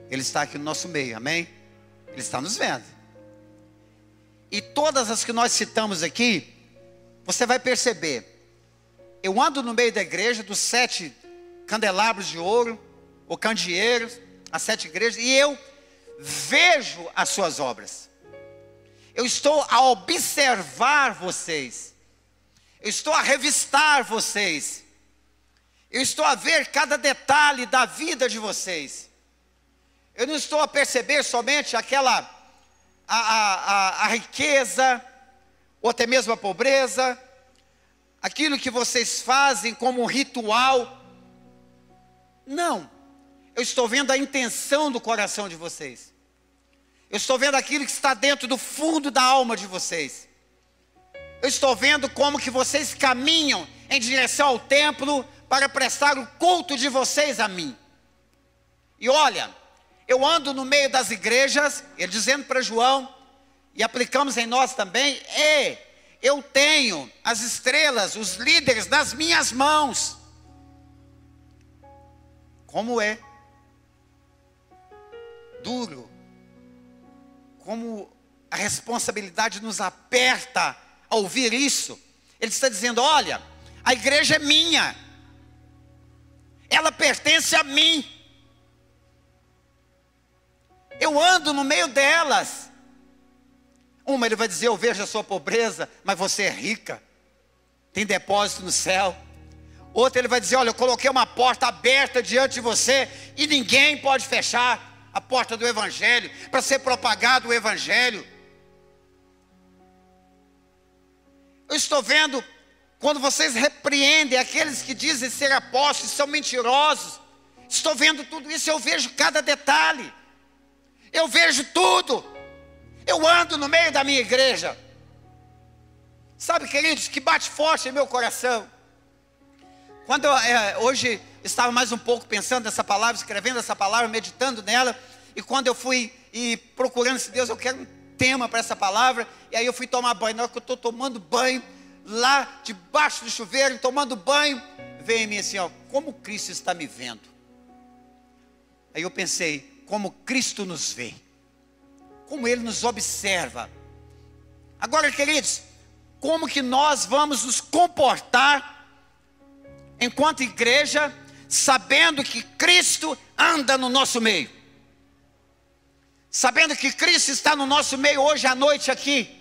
Ele está aqui no nosso meio, amém? Ele está nos vendo. E todas as que nós citamos aqui, você vai perceber: eu ando no meio da igreja, dos 7 candelabros de ouro, ou candeeiros, as 7 igrejas, e eu vejo as suas obras. Eu estou a observar vocês. Eu estou a revistar vocês. Eu estou a ver cada detalhe da vida de vocês. Eu não estou a perceber somente aquela a riqueza, ou até mesmo a pobreza, aquilo que vocês fazem como um ritual. Não, eu estou vendo a intenção do coração de vocês. Eu estou vendo aquilo que está dentro do fundo da alma de vocês. Eu estou vendo como que vocês caminham em direção ao templo para prestar o culto de vocês a mim. E olha, eu ando no meio das igrejas, ele dizendo para João, e aplicamos em nós também, eu tenho as estrelas, os líderes nas minhas mãos. Como é duro, como a responsabilidade nos aperta a ouvir isso. Ele está dizendo: olha, a igreja é minha, ela pertence a mim, eu ando no meio delas. Uma, ele vai dizer: eu vejo a sua pobreza, mas você é rica, tem depósito no céu. Outra, ele vai dizer: olha, eu coloquei uma porta aberta diante de você e ninguém pode fechar a porta do evangelho, para ser propagado o evangelho. Eu estou vendo, quando vocês repreendem aqueles que dizem ser apóstolos, são mentirosos. Estou vendo tudo isso, eu vejo cada detalhe, eu vejo tudo. Eu ando no meio da minha igreja. Sabe, queridos, que bate forte em meu coração. Quando eu hoje estava mais um pouco pensando nessa palavra, escrevendo essa palavra, meditando nela. E quando eu fui procurando se Deus, eu quero um tema para essa palavra. E aí eu fui tomar banho. Na hora que eu estou tomando banho, lá debaixo do chuveiro, tomando banho, veio em mim assim, ó: como Cristo está me vendo. Aí eu pensei: como Cristo nos vê, como Ele nos observa. Agora, queridos, como que nós vamos nos comportar enquanto igreja, sabendo que Cristo anda no nosso meio, sabendo que Cristo está no nosso meio hoje à noite aqui,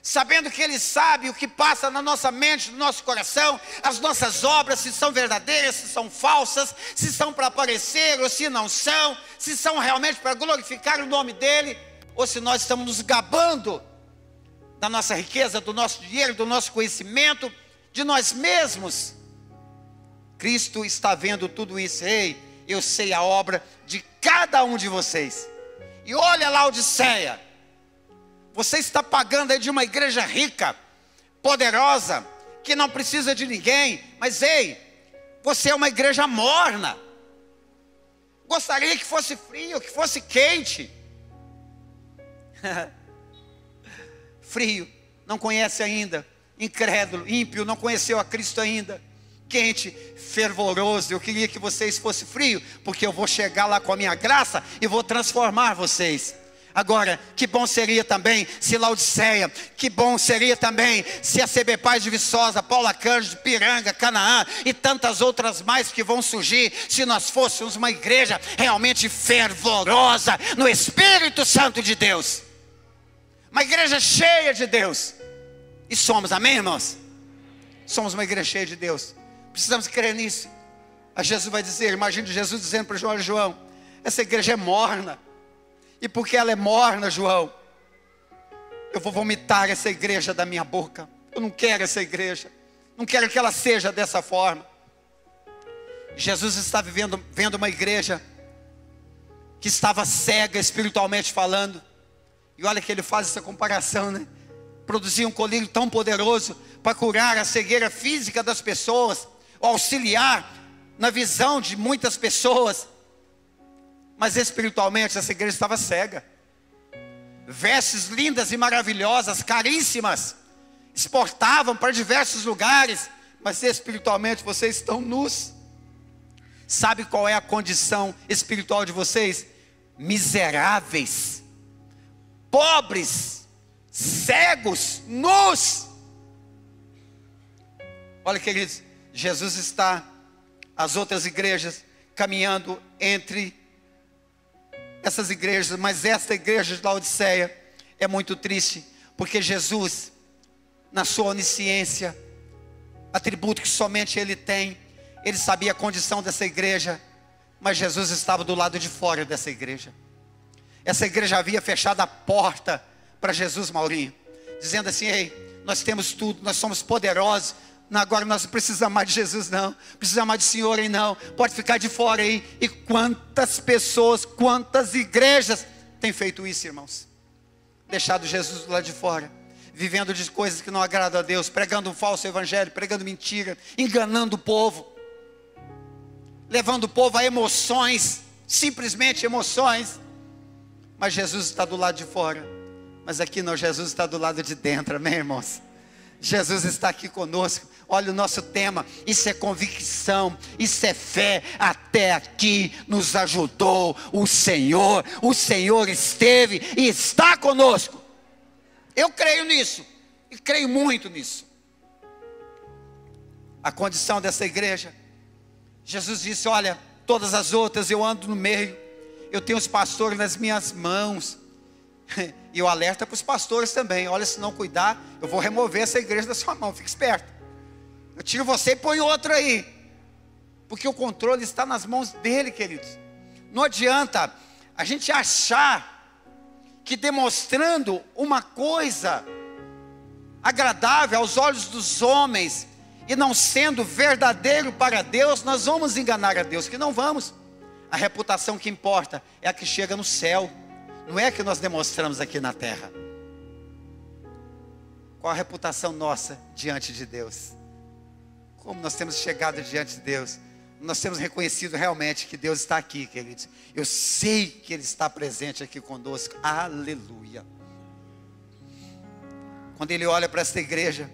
sabendo que Ele sabe o que passa na nossa mente, no nosso coração, as nossas obras, se são verdadeiras, se são falsas, se são para aparecer ou se não são, se são realmente para glorificar o nome dEle, ou se nós estamos nos gabando da nossa riqueza, do nosso dinheiro, do nosso conhecimento, de nós mesmos. Cristo está vendo tudo isso. Ei, eu sei a obra de cada um de vocês. E olha lá, Laodiceia, você está pagando aí de uma igreja rica, poderosa, que não precisa de ninguém. Mas ei, você é uma igreja morna. Gostaria que fosse frio, que fosse quente. Frio, não conhece ainda. Incrédulo, ímpio, não conheceu a Cristo ainda. Quente, fervoroso. Eu queria que vocês fossem frios, porque eu vou chegar lá com a minha graça e vou transformar vocês. Agora, que bom seria também se Laodiceia, que bom seria também se a CB Paz de Viçosa, Paula Cândido, Piranga, Canaã e tantas outras mais que vão surgir, se nós fôssemos uma igreja realmente fervorosa no Espírito Santo de Deus, uma igreja cheia de Deus. E somos, amém, irmãos? Somos uma igreja cheia de Deus. Precisamos crer nisso. Aí Jesus vai dizer, imagine Jesus dizendo para João: essa igreja é morna. E porque ela é morna, João, eu vou vomitar essa igreja da minha boca. Eu não quero essa igreja, não quero que ela seja dessa forma. Jesus está vendo uma igreja que estava cega espiritualmente falando. E olha que ele faz essa comparação, né? Produzia um colírio tão poderoso para curar a cegueira física das pessoas, auxiliar na visão de muitas pessoas. Mas espiritualmente essa igreja estava cega. Vestes lindas e maravilhosas, caríssimas, exportavam para diversos lugares, mas espiritualmente vocês estão nus. Sabe qual é a condição espiritual de vocês? Miseráveis, pobres, cegos, nus. Olha, queridos, Jesus está, as outras igrejas, caminhando entre essas igrejas, mas esta igreja de Laodiceia é muito triste, porque Jesus, na sua onisciência, atributo que somente Ele tem, Ele sabia a condição dessa igreja, mas Jesus estava do lado de fora dessa igreja. Essa igreja havia fechado a porta para Jesus, Maurinho, dizendo assim: ei, nós temos tudo, nós somos poderosos, agora nós não precisamos mais de Jesus não, precisamos mais do Senhor aí não, pode ficar de fora aí. E quantas pessoas, quantas igrejas têm feito isso, irmãos? Deixado Jesus do lado de fora, vivendo de coisas que não agradam a Deus, pregando um falso evangelho, pregando mentira, enganando o povo, levando o povo a emoções, simplesmente emoções. Mas Jesus está do lado de fora, mas aqui não, Jesus está do lado de dentro, amém, irmãos? Jesus está aqui conosco. Olha o nosso tema, isso é convicção, isso é fé. Até aqui nos ajudou o Senhor esteve e está conosco. Eu creio nisso, e creio muito nisso. A condição dessa igreja, Jesus disse, olha, todas as outras eu ando no meio, eu tenho os pastores nas minhas mãos. E eu alerto para os pastores também, olha, se não cuidar, eu vou remover essa igreja da sua mão, fique esperto. Eu tiro você e ponho outro aí, porque o controle está nas mãos dele, queridos. Não adianta a gente achar que demonstrando uma coisa agradável aos olhos dos homens, e não sendo verdadeiro para Deus, nós vamos enganar a Deus, que não vamos. A reputação que importa é a que chega no céu, não é a que nós demonstramos aqui na terra. Qual a reputação nossa diante de Deus? Como nós temos chegado diante de Deus? Nós temos reconhecido realmente que Deus está aqui, queridos. Eu sei que Ele está presente aqui conosco. Aleluia. Quando Ele olha para essa igreja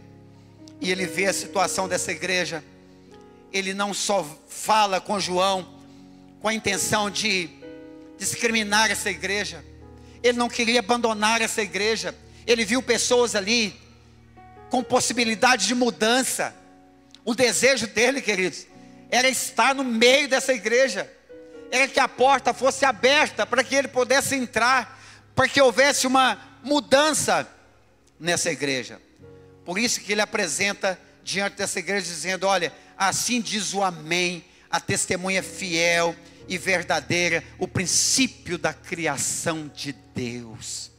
e Ele vê a situação dessa igreja, Ele não só fala com João com a intenção de discriminar essa igreja. Ele não queria abandonar essa igreja. Ele viu pessoas ali com possibilidade de mudança. O desejo dele, queridos, era estar no meio dessa igreja. Era que a porta fosse aberta para que ele pudesse entrar, para que houvesse uma mudança nessa igreja. Por isso que ele apresenta diante dessa igreja dizendo, olha, assim diz o amém, a testemunha fiel e verdadeira, o princípio da criação de Deus.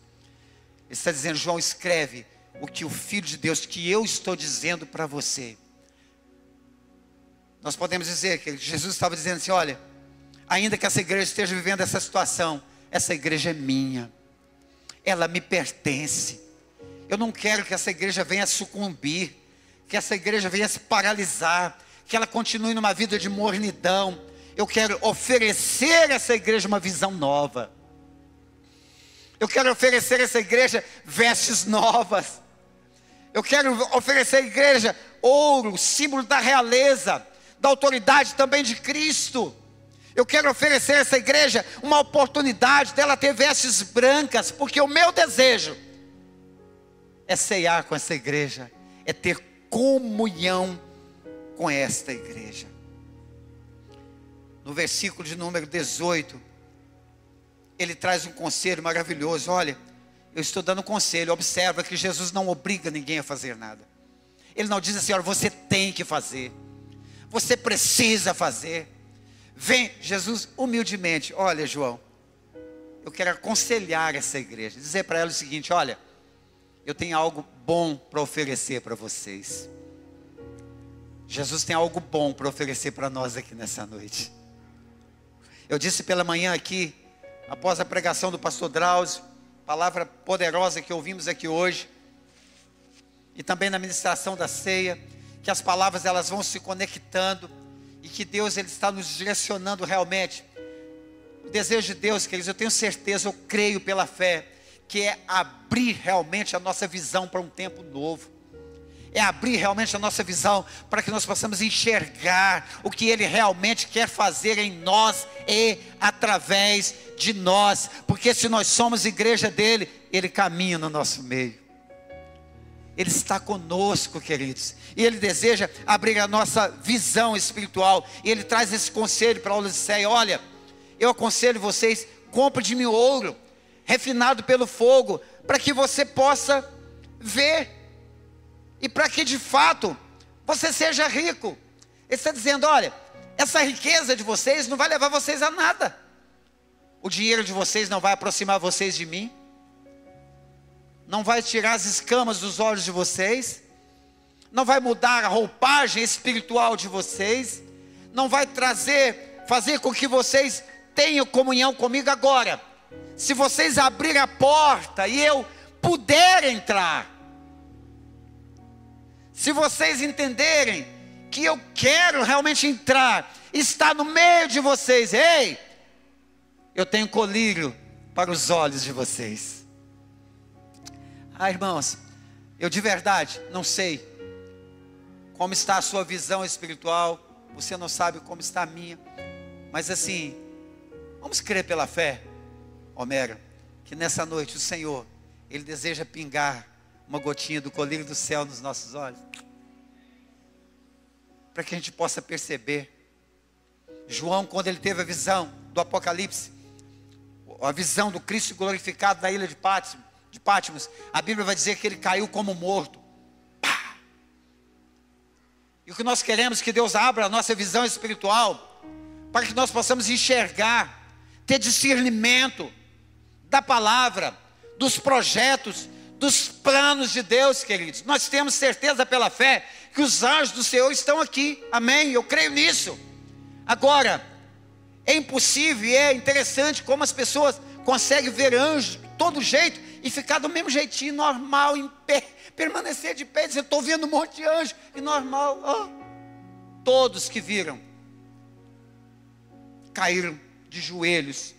Ele está dizendo, João, escreve o que o Filho de Deus, que eu estou dizendo para você. Nós podemos dizer que Jesus estava dizendo assim, olha, ainda que essa igreja esteja vivendo essa situação, essa igreja é minha, ela me pertence. Eu não quero que essa igreja venha sucumbir, que essa igreja venha se paralisar, que ela continue numa vida de mornidão. Eu quero oferecer a essa igreja uma visão nova. Eu quero oferecer a essa igreja vestes novas. Eu quero oferecer à igreja ouro, símbolo da realeza, da autoridade também de Cristo. Eu quero oferecer a essa igreja uma oportunidade dela ter vestes brancas, porque o meu desejo é ceiar com essa igreja, é ter comunhão com esta igreja. No versículo de número 18, ele traz um conselho maravilhoso. Olha, eu estou dando um conselho. Observa que Jesus não obriga ninguém a fazer nada. Ele não diz assim, olha, você tem que fazer, você precisa fazer. Vem, Jesus humildemente, olha, João, eu quero aconselhar essa igreja, dizer para ela o seguinte, olha, eu tenho algo bom para oferecer para vocês. Jesus tem algo bom para oferecer para nós aqui nessa noite. Eu disse pela manhã aqui, após a pregação do pastor Drauzio, palavra poderosa que ouvimos aqui hoje, e também na ministração da ceia, que as palavras elas vão se conectando, e que Deus ele está nos direcionando realmente. O desejo de Deus, queridos, eu tenho certeza, eu creio pela fé, que é abrir realmente a nossa visão para um tempo novo. É abrir realmente a nossa visão para que nós possamos enxergar o que Ele realmente quer fazer em nós e através de nós. Porque se nós somos igreja dEle, Ele caminha no nosso meio. Ele está conosco, queridos. E Ele deseja abrir a nossa visão espiritual. E Ele traz esse conselho para a Laodiceia. Olha, eu aconselho vocês, compre de mim ouro, refinado pelo fogo, para que você possa ver. E para que de fato você seja rico. Ele está dizendo, olha, essa riqueza de vocês não vai levar vocês a nada. O dinheiro de vocês não vai aproximar vocês de mim. Não vai tirar as escamas dos olhos de vocês. Não vai mudar a roupagem espiritual de vocês. Não vai fazer com que vocês tenham comunhão comigo agora. Se vocês abrirem a porta e eu puder entrar. Se vocês entenderem que eu quero realmente entrar, estar no meio de vocês, ei, eu tenho colírio para os olhos de vocês. Ah, irmãos, Eu de verdade não sei como está a sua visão espiritual. Você não sabe como está a minha. Mas assim, vamos crer pela fé, Homero, que nessa noite o Senhor, Ele deseja pingar uma gotinha do colírio do céu nos nossos olhos, para que a gente possa perceber. João, quando ele teve a visão do Apocalipse, a visão do Cristo glorificado na ilha de Patmos, a Bíblia vai dizer que ele caiu como morto. Pá! E o que nós queremos é que Deus abra a nossa visão espiritual, para que nós possamos enxergar, ter discernimento da palavra, dos projetos, dos planos de Deus, queridos. Nós temos certeza pela fé que os anjos do Senhor estão aqui, amém? Eu creio nisso. Agora, é impossível e é interessante como as pessoas conseguem ver anjos de todo jeito e ficar do mesmo jeitinho, normal, em pé, permanecer de pé, dizer, estou vendo um monte de anjo, e normal. Todos que viram, caíram de joelhos,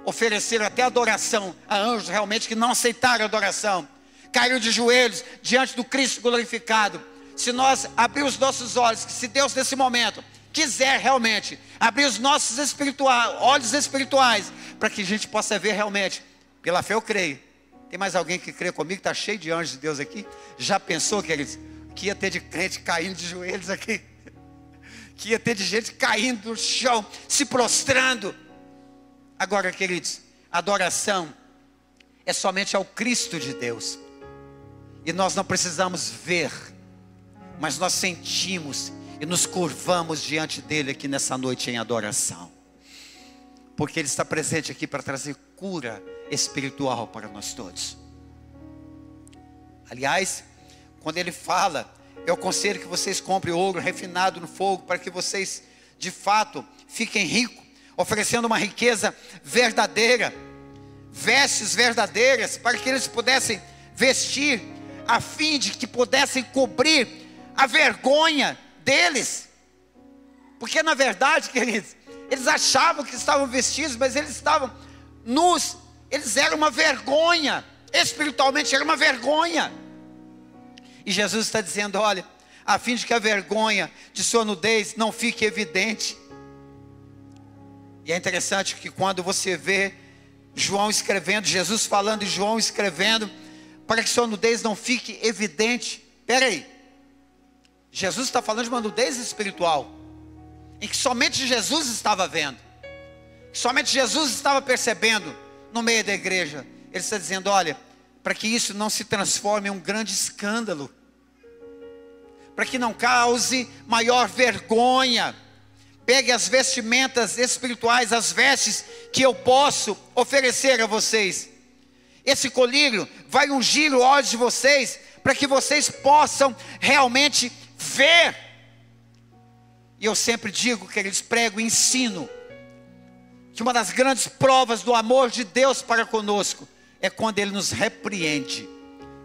ofereceram até adoração a anjos realmente que não aceitaram a adoração, caíram de joelhos diante do Cristo glorificado. Se nós abrirmos os nossos olhos, que se Deus nesse momento quiser realmente abrir os nossos olhos espirituais, para que a gente possa ver realmente, pela fé eu creio. Tem mais alguém que crê comigo? Está cheio de anjos de Deus aqui. Já pensou, queridos, que ia ter de crente caindo de joelhos aqui? Que ia ter de gente caindo no chão, se prostrando. Agora, queridos, adoração é somente ao Cristo de Deus. E nós não precisamos ver, mas nós sentimos e nos curvamos diante dele aqui nessa noite em adoração. Porque ele está presente aqui para trazer cura espiritual para nós todos. Aliás, quando ele fala, eu aconselho que vocês comprem ouro refinado no fogo, para que vocês de fato fiquem ricos, oferecendo uma riqueza verdadeira, vestes verdadeiras, para que eles pudessem vestir, a fim de que pudessem cobrir a vergonha deles. Porque na verdade, queridos, eles achavam que estavam vestidos, mas eles estavam nus. Eles eram uma vergonha, espiritualmente era uma vergonha. E Jesus está dizendo, olha, a fim de que a vergonha de sua nudez não fique evidente. E é interessante que quando você vê João escrevendo, Jesus falando e João escrevendo, para que sua nudez não fique evidente. Espera aí, Jesus está falando de uma nudez espiritual, em que somente Jesus estava vendo, que somente Jesus estava percebendo no meio da igreja. Ele está dizendo, olha, para que isso não se transforme em um grande escândalo, para que não cause maior vergonha, pegue as vestimentas espirituais, as vestes que eu posso oferecer a vocês. Esse colírio vai ungir os olhos de vocês, para que vocês possam realmente ver. E eu sempre digo que eles pregam e ensino que uma das grandes provas do amor de Deus para conosco é quando Ele nos repreende.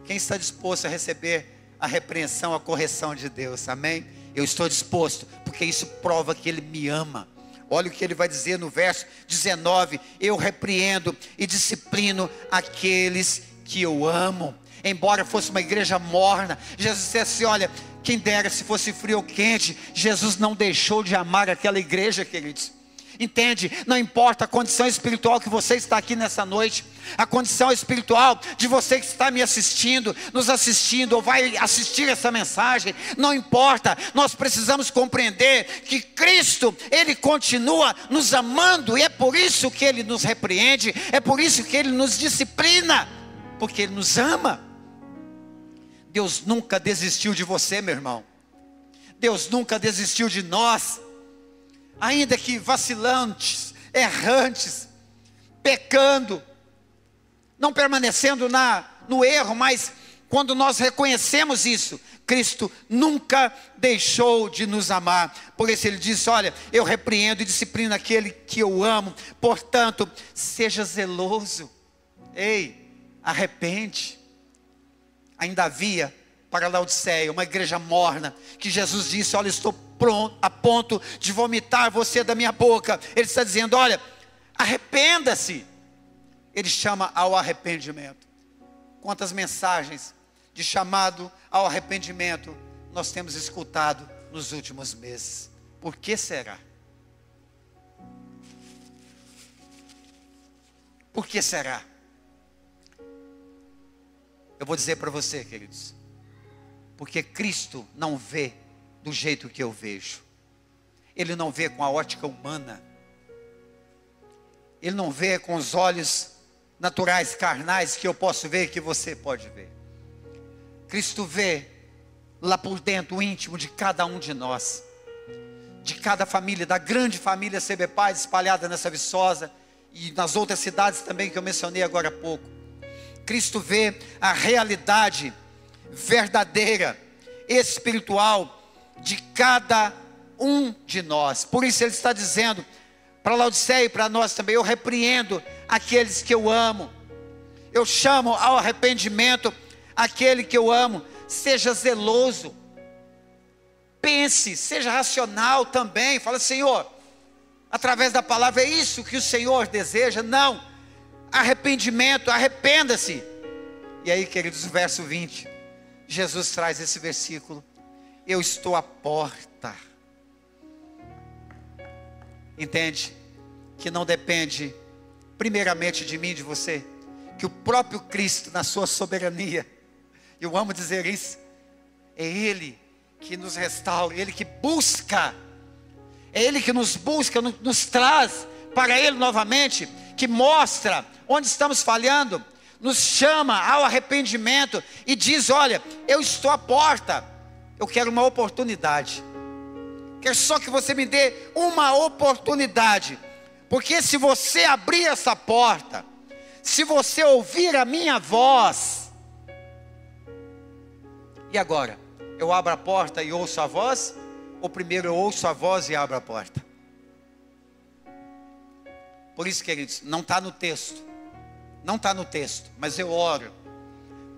Quem está disposto a receber a repreensão, a correção de Deus? Amém? Eu estou disposto, porque isso prova que Ele me ama. Olha o que Ele vai dizer no verso 19: eu repreendo e disciplino aqueles que eu amo. Embora fosse uma igreja morna, Jesus disse assim, olha, quem dera se fosse frio ou quente, Jesus não deixou de amar aquela igreja, queridos. Entende? Não importa a condição espiritual que você está aqui nessa noite, a condição espiritual de você que está me assistindo, nos assistindo, ou vai assistir essa mensagem, não importa. Nós precisamos compreender que Cristo, Ele continua nos amando, e é por isso que Ele nos repreende, é por isso que Ele nos disciplina, porque Ele nos ama. Deus nunca desistiu de você, meu irmão. Deus nunca desistiu de nós. Ainda que vacilantes, errantes, pecando, não permanecendo no erro, mas quando nós reconhecemos isso, Cristo nunca deixou de nos amar. Por isso Ele disse, olha, eu repreendo e disciplino aquele que eu amo, portanto, seja zeloso. Ei, arrepende. Ainda havia para Laodiceia uma igreja morna, que Jesus disse, olha, estou pronto, a ponto de vomitar você da minha boca. Ele está dizendo, olha, arrependa-se. Ele chama ao arrependimento. Quantas mensagens de chamado ao arrependimento nós temos escutado nos últimos meses? Por que será? Por que será? Eu vou dizer para você, queridos, porque Cristo não vê do jeito que eu vejo. Ele não vê com a ótica humana. Ele não vê com os olhos naturais, carnais, que eu posso ver, que você pode ver. Cristo vê lá por dentro, o íntimo de cada um de nós, de cada família, da grande família CB Paz espalhada nessa Viçosa e nas outras cidades também que eu mencionei agora há pouco. Cristo vê a realidade verdadeira, espiritual de cada um de nós. Por isso ele está dizendo para Laodiceia e para nós também: eu repreendo aqueles que eu amo, eu chamo ao arrependimento aquele que eu amo. Seja zeloso, pense, seja racional também. Fala: Senhor, através da palavra é isso que o Senhor deseja? Não, arrependimento, arrependa-se. E aí, queridos, o verso 20, Jesus traz esse versículo: eu estou à porta. Entende? Que não depende primeiramente de mim e de você, que o próprio Cristo, na sua soberania, eu amo dizer isso, é Ele que nos restaura, Ele que busca, é Ele que nos busca, nos traz para Ele novamente, que mostra onde estamos falhando, nos chama ao arrependimento e diz: olha, eu estou à porta, eu quero uma oportunidade, quero só que você me dê uma oportunidade, porque se você abrir essa porta, se você ouvir a minha voz, e agora? Eu abro a porta e ouço a voz? Ou primeiro eu ouço a voz e abro a porta? Por isso, queridos, não está no texto. Não está no texto. Mas eu oro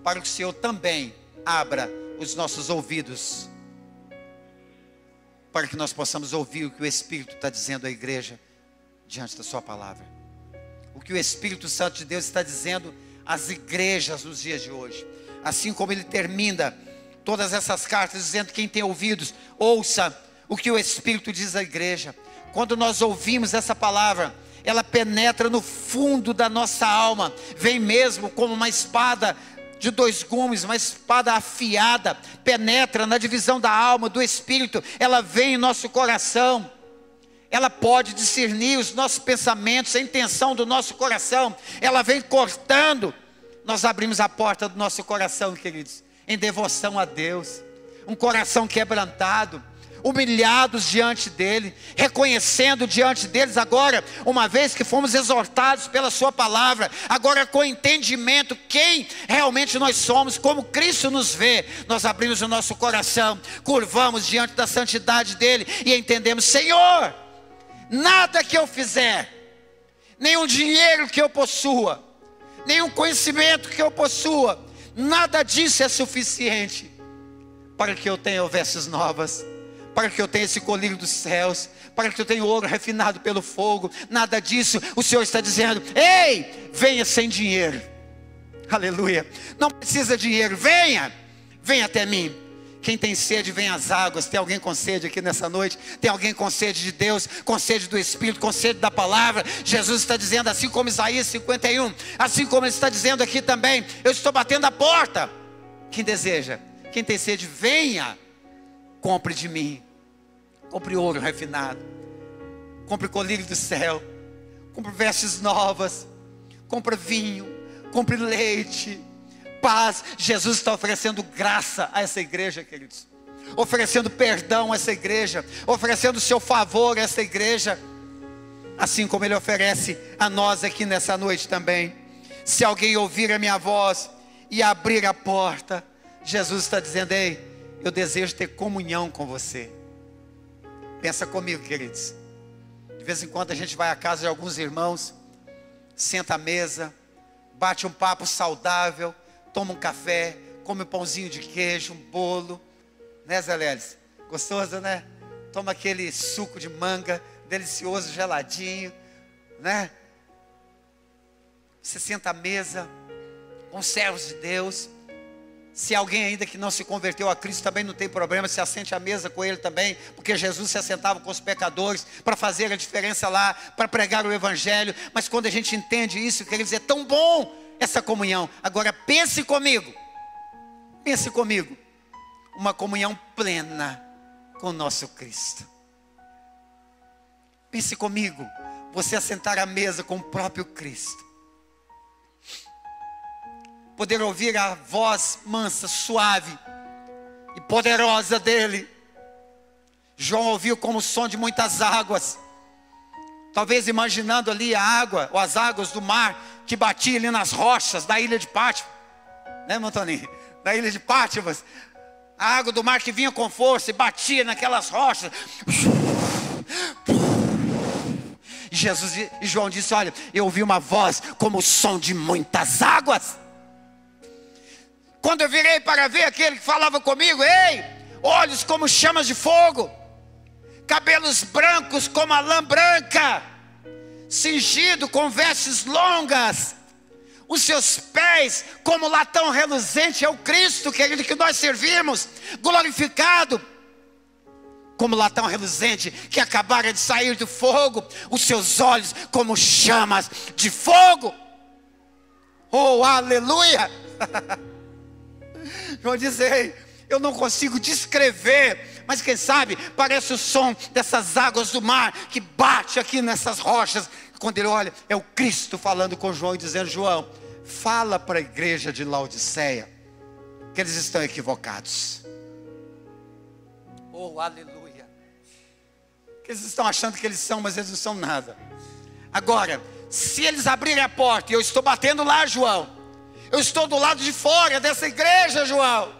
para que o Senhor também abra os nossos ouvidos, para que nós possamos ouvir o que o Espírito está dizendo à igreja diante da sua palavra. O que o Espírito Santo de Deus está dizendo às igrejas nos dias de hoje. Assim como ele termina todas essas cartas dizendo: quem tem ouvidos, ouça o que o Espírito diz à igreja. Quando nós ouvimos essa palavra, ela penetra no fundo da nossa alma, vem mesmo como uma espada de dois gumes, uma espada afiada, penetra na divisão da alma, do espírito, ela vem em nosso coração, ela pode discernir os nossos pensamentos, a intenção do nosso coração, ela vem cortando. Nós abrimos a porta do nosso coração, queridos, em devoção a Deus, um coração quebrantado, humilhados diante dEle, reconhecendo diante deles agora, uma vez que fomos exortados pela sua palavra, agora com entendimento quem realmente nós somos, como Cristo nos vê, nós abrimos o nosso coração, curvamos diante da santidade dEle e entendemos: Senhor, nada que eu fizer, nenhum dinheiro que eu possua, nenhum conhecimento que eu possua, nada disso é suficiente para que eu tenha vestes novas, para que eu tenha esse colírio dos céus, para que eu tenha ouro refinado pelo fogo. Nada disso. O Senhor está dizendo: ei, venha sem dinheiro. Aleluia. Não precisa de dinheiro, venha até mim. Quem tem sede, vem às águas. Tem alguém com sede aqui nessa noite? Tem alguém com sede de Deus, com sede do Espírito, com sede da palavra? Jesus está dizendo, assim como Isaías 51, assim como ele está dizendo aqui também: eu estou batendo a porta. Quem deseja, quem tem sede, venha, compre de mim, compre ouro refinado, compre colírio do céu, compre vestes novas, compre vinho, compre leite, paz. Jesus está oferecendo graça a essa igreja, queridos, oferecendo perdão a essa igreja, oferecendo o seu favor a essa igreja, assim como Ele oferece a nós aqui nessa noite também. Se alguém ouvir a minha voz e abrir a porta, Jesus está dizendo: ei, eu desejo ter comunhão com você. Pensa comigo, queridos, de vez em quando a gente vai à casa de alguns irmãos, senta à mesa, bate um papo saudável, toma um café, come um pãozinho de queijo, um bolo, né, Zé Leles? Gostoso, né? Toma aquele suco de manga, delicioso, geladinho, né? Você senta à mesa com os servos de Deus, Se alguém ainda que não se converteu a Cristo, também não tem problema, se assente à mesa com Ele também, porque Jesus se assentava com os pecadores, para fazer a diferença lá, para pregar o Evangelho. Mas quando a gente entende isso, quer dizer, é tão bom essa comunhão. Agora pense comigo, uma comunhão plena com o nosso Cristo. Pense comigo, você assentar à mesa com o próprio Cristo, poder ouvir a voz mansa, suave e poderosa dele. João ouviu como o som de muitas águas, talvez imaginando ali a água, ou as águas do mar, que batia ali nas rochas da ilha de Pátmos, né, Montoninho? Da ilha de Pátmos, a água do mar que vinha com força e batia naquelas rochas. E João disse: olha, eu ouvi uma voz como o som de muitas águas. Quando eu virei para ver aquele que falava comigo, ei, olhos como chamas de fogo, cabelos brancos como a lã branca, cingido com vestes longas, os seus pés como latão reluzente. É o Cristo, querido, que nós servimos, glorificado como latão reluzente, que acabara de sair do fogo, os seus olhos como chamas de fogo. Oh, aleluia! João diz: ei, eu não consigo descrever, mas quem sabe parece o som dessas águas do mar que bate aqui nessas rochas. Quando ele olha, é o Cristo falando com João e dizendo: João, fala para a igreja de Laodiceia que eles estão equivocados. Oh, aleluia! Que eles estão achando que eles são, mas eles não são nada. Agora, se eles abrirem a porta, e eu estou batendo lá, João, eu estou do lado de fora dessa igreja, João,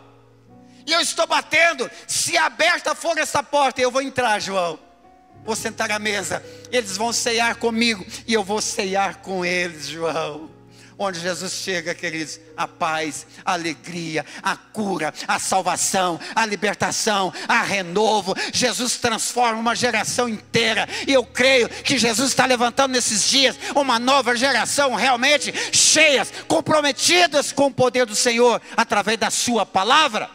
e eu estou batendo. Se aberta for essa porta, eu vou entrar, João, vou sentar à mesa, eles vão ceiar comigo, e eu vou ceiar com eles, João. Onde Jesus chega, queridos, a paz, a alegria, a cura, a salvação, a libertação, a renovo. Jesus transforma uma geração inteira. E eu creio que Jesus está levantando nesses dias uma nova geração realmente cheias, comprometidas com o poder do Senhor, através da sua palavra.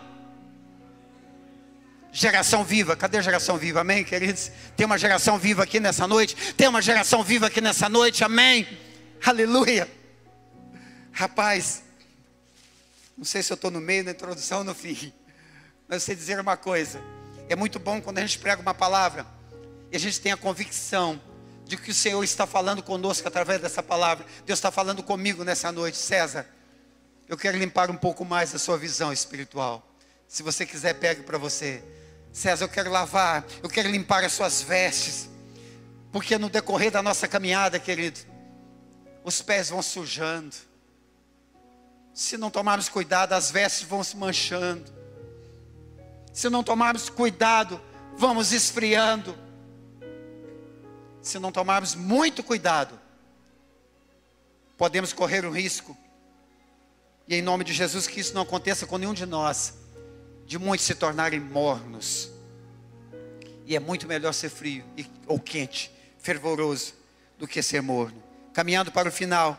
Geração viva, cadê a geração viva? Amém, queridos? Tem uma geração viva aqui nessa noite. Tem uma geração viva aqui nessa noite, amém, aleluia. Rapaz, não sei se eu estou no meio da introdução ou no fim, mas eu sei dizer uma coisa: é muito bom quando a gente prega uma palavra e a gente tem a convicção de que o Senhor está falando conosco através dessa palavra. Deus está falando comigo nessa noite. César, eu quero limpar um pouco mais a sua visão espiritual. Se você quiser, pegue para você. César, eu quero lavar, eu quero limpar as suas vestes, porque no decorrer da nossa caminhada, querido, os pés vão sujando. Se não tomarmos cuidado, as vestes vão se manchando. Se não tomarmos cuidado, vamos esfriando. Se não tomarmos muito cuidado, podemos correr o risco, e em nome de Jesus que isso não aconteça com nenhum de nós, de muitos se tornarem mornos. E é muito melhor ser frio ou quente, fervoroso, do que ser morno. Caminhando para o final,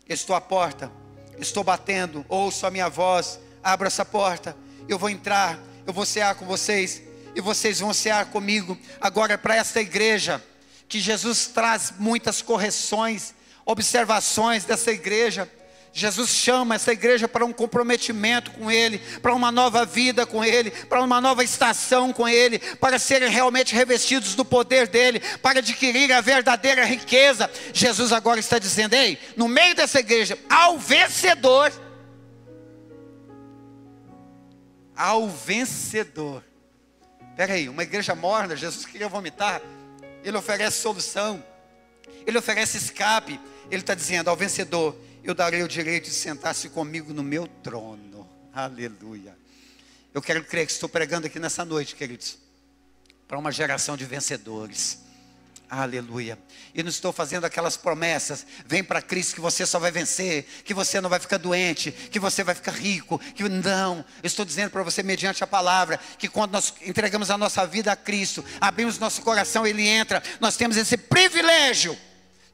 estou à porta, estou batendo, ouço a minha voz, abra essa porta, eu vou entrar, eu vou cear com vocês, e vocês vão cear comigo. Agora, para esta igreja, que Jesus traz muitas correções, observações dessa igreja. Jesus chama essa igreja para um comprometimento com Ele, para uma nova vida com Ele, para uma nova estação com Ele, para serem realmente revestidos do poder dEle, para adquirir a verdadeira riqueza. Jesus agora está dizendo: ei, no meio dessa igreja, ao vencedor, espera aí, uma igreja morna, Jesus queria vomitar. Ele oferece solução, Ele oferece escape. Ele está dizendo: ao vencedor, eu darei o direito de sentar-se comigo no meu trono. Aleluia. Eu quero crer que estou pregando aqui nessa noite, queridos, para uma geração de vencedores. Aleluia. E não estou fazendo aquelas promessas: vem para Cristo que você só vai vencer, que você não vai ficar doente, que você vai ficar rico, que não. Eu estou dizendo para você, mediante a palavra, que quando nós entregamos a nossa vida a Cristo, abrimos nosso coração, Ele entra. Nós temos esse privilégio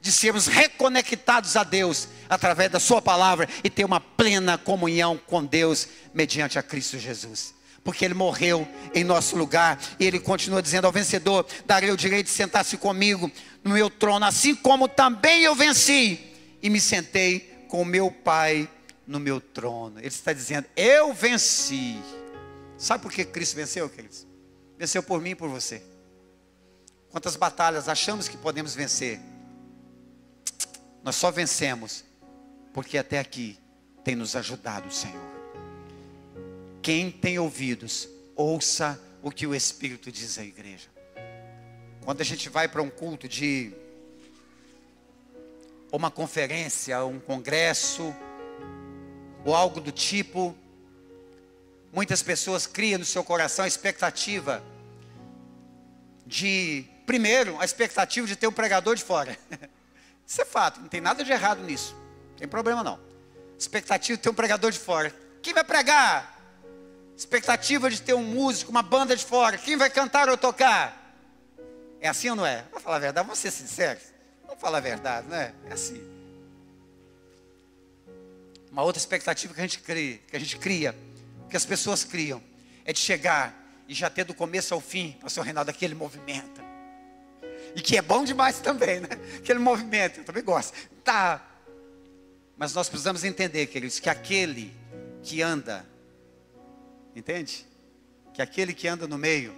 de sermos reconectados a Deus através da sua palavra e ter uma plena comunhão com Deus mediante a Cristo Jesus. Porque Ele morreu em nosso lugar e Ele continua dizendo: ao vencedor darei o direito de sentar-se comigo no meu trono, assim como também eu venci e me sentei com o meu Pai no meu trono. Ele está dizendo: eu venci. Sabe por que Cristo venceu, queridos? Venceu por mim e por você. Quantas batalhas achamos que podemos vencer? Nós só vencemos porque até aqui tem nos ajudado o Senhor. Quem tem ouvidos, ouça o que o Espírito diz à igreja. Quando a gente vai para um culto de uma conferência, um congresso, ou algo do tipo, muitas pessoas criam no seu coração a expectativa de, primeiro, a expectativa de ter um pregador de fora. Isso é fato, não tem nada de errado nisso, não tem problema não. Expectativa de ter um pregador de fora. Quem vai pregar? Expectativa de ter um músico, uma banda de fora. Quem vai cantar ou tocar? É assim ou não é? Vamos falar a verdade, vamos ser sinceros. Vamos falar a verdade, não é? É assim. Uma outra expectativa que a gente cria, que as pessoas criam, é de chegar e já ter do começo ao fim, pastor Reinaldo, aquele movimento. E que é bom demais também, né? Aquele movimento, eu também gosto. Tá. Mas nós precisamos entender, queridos, que aquele que anda, entende? Que aquele que anda no meio,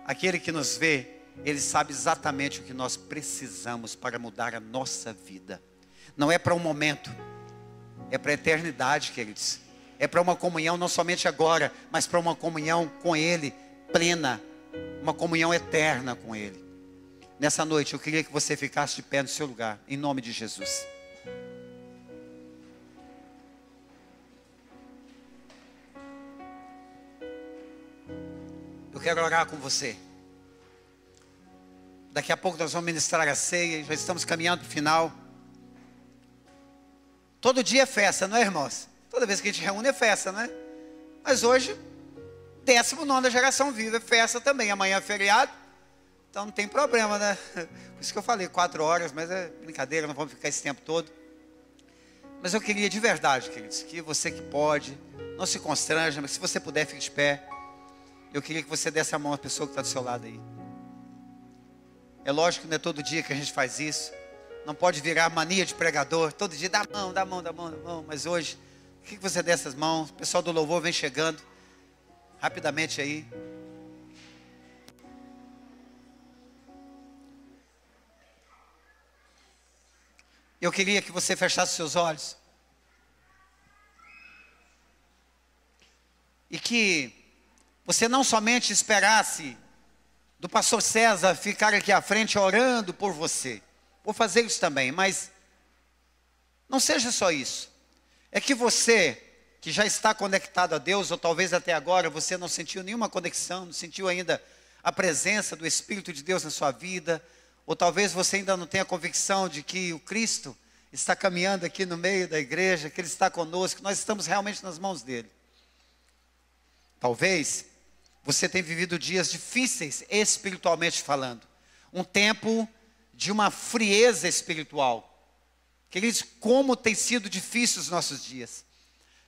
aquele que nos vê, ele sabe exatamente o que nós precisamos para mudar a nossa vida. Não é para um momento, é para a eternidade, queridos. É para uma comunhão não somente agora, mas para uma comunhão com Ele, plena. Uma comunhão eterna com Ele. Nessa noite eu queria que você ficasse de pé no seu lugar, em nome de Jesus. Eu quero orar com você. Daqui a pouco nós vamos ministrar a ceia, já estamos caminhando para o final. Todo dia é festa, não é, irmãos? Toda vez que a gente reúne é festa, não é? Mas hoje, 19ª geração viva, é festa também. Amanhã é feriado, então não tem problema, né? Por isso que eu falei 4 horas, mas é brincadeira, não vamos ficar esse tempo todo. Mas eu queria de verdade, queridos, que você que pode, não se constranja, mas se você puder, fique de pé. Eu queria que você desse a mão à pessoa que está do seu lado aí. É lógico que não é todo dia que a gente faz isso. Não pode virar mania de pregador. Todo dia dá a mão, dá a mão, dá a mão, dá a mão. Mas hoje, o que você desse as mãos? O pessoal do louvor vem chegando. Rapidamente aí. Eu queria que você fechasse seus olhos. E que você não somente esperasse do pastor César ficar aqui à frente orando por você. Vou fazer isso também, mas não seja só isso. É que você, que já está conectado a Deus, ou talvez até agora você não sentiu nenhuma conexão, não sentiu ainda a presença do Espírito de Deus na sua vida, ou talvez você ainda não tenha convicção de que o Cristo está caminhando aqui no meio da igreja, que Ele está conosco, que nós estamos realmente nas mãos dEle. Talvez você tenha vivido dias difíceis espiritualmente falando. Um tempo de uma frieza espiritual. Queridos, como tem sido difícil os nossos dias.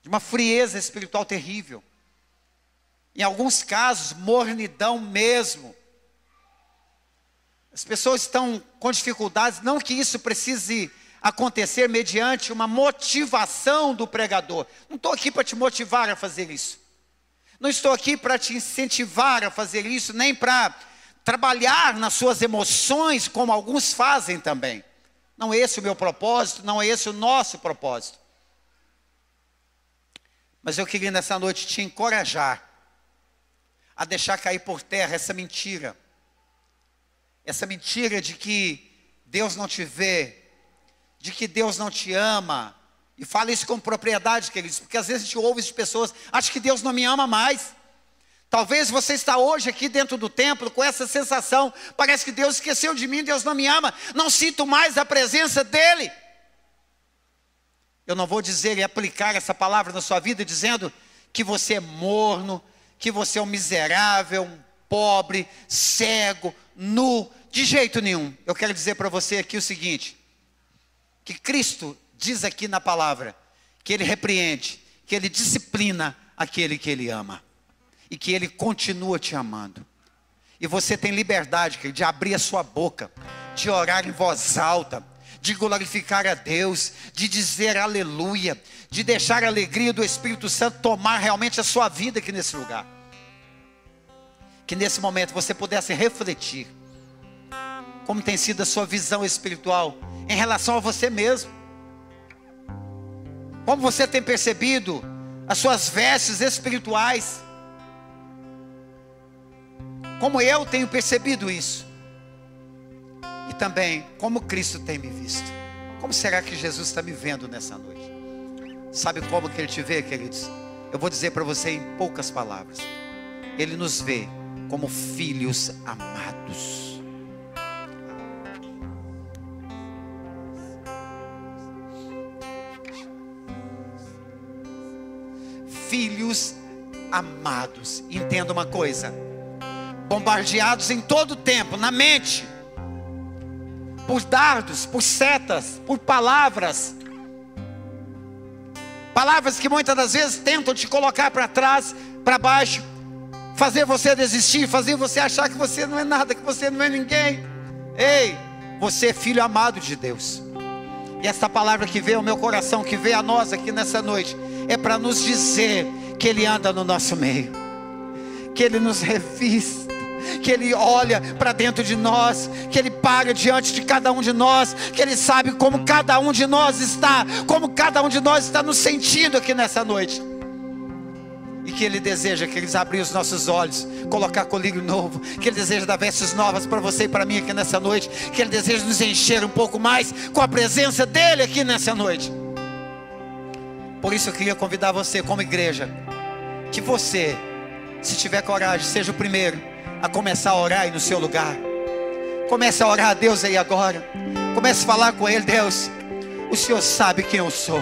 De uma frieza espiritual terrível. Em alguns casos, mornidão mesmo. As pessoas estão com dificuldades, não que isso precise acontecer mediante uma motivação do pregador. Não estou aqui para te motivar a fazer isso. Não estou aqui para te incentivar a fazer isso, nem para trabalhar nas suas emoções, como alguns fazem também. Não é esse o meu propósito, não é esse o nosso propósito. Mas eu queria nessa noite te encorajar a deixar cair por terra essa mentira. Essa mentira de que Deus não te vê, de que Deus não te ama. E fala isso com propriedade, queridos, porque às vezes a gente ouve isso de pessoas, acha que Deus não me ama mais. Talvez você está hoje aqui dentro do templo com essa sensação, parece que Deus esqueceu de mim, Deus não me ama, não sinto mais a presença dEle. Eu não vou dizer e aplicar essa palavra na sua vida dizendo que você é morno, que você é um miserável, um pobre, cego, nu, de jeito nenhum. Eu quero dizer para você aqui o seguinte: que Cristo diz aqui na palavra, que Ele repreende, que Ele disciplina aquele que Ele ama, e que Ele continua te amando. E você tem liberdade, querido, de abrir a sua boca, de orar em voz alta, de glorificar a Deus, de dizer aleluia, de deixar a alegria do Espírito Santo tomar realmente a sua vida aqui nesse lugar. Que nesse momento você pudesse refletir como tem sido a sua visão espiritual em relação a você mesmo. Como você tem percebido as suas vestes espirituais. Como eu tenho percebido isso. E também como Cristo tem me visto. Como será que Jesus está me vendo nessa noite? Sabe como que Ele te vê, queridos? Eu vou dizer para você em poucas palavras. Ele nos vê como filhos amados. Filhos amados. Entenda uma coisa. Bombardeados em todo o tempo, na mente, por dardos, por setas, por palavras. Palavras que muitas das vezes tentam te colocar para trás, para baixo, fazer você desistir, fazer você achar que você não é nada, que você não é ninguém. Ei, você é filho amado de Deus. E essa palavra que veio ao meu coração, que veio a nós aqui nessa noite, é para nos dizer que Ele anda no nosso meio, que Ele nos revista, que Ele olha para dentro de nós, que Ele para diante de cada um de nós, que Ele sabe como cada um de nós está, como cada um de nós está nos sentindo aqui nessa noite. E que Ele deseja que eles abrir os nossos olhos, colocar colírio novo, que Ele deseja dar vestes novas para você e para mim aqui nessa noite, que Ele deseja nos encher um pouco mais com a presença dEle aqui nessa noite. Por isso eu queria convidar você como igreja, que você, se tiver coragem, seja o primeiro a começar a orar aí no seu lugar. Comece a orar a Deus aí agora. Comece a falar com Ele. Deus, o Senhor sabe quem eu sou.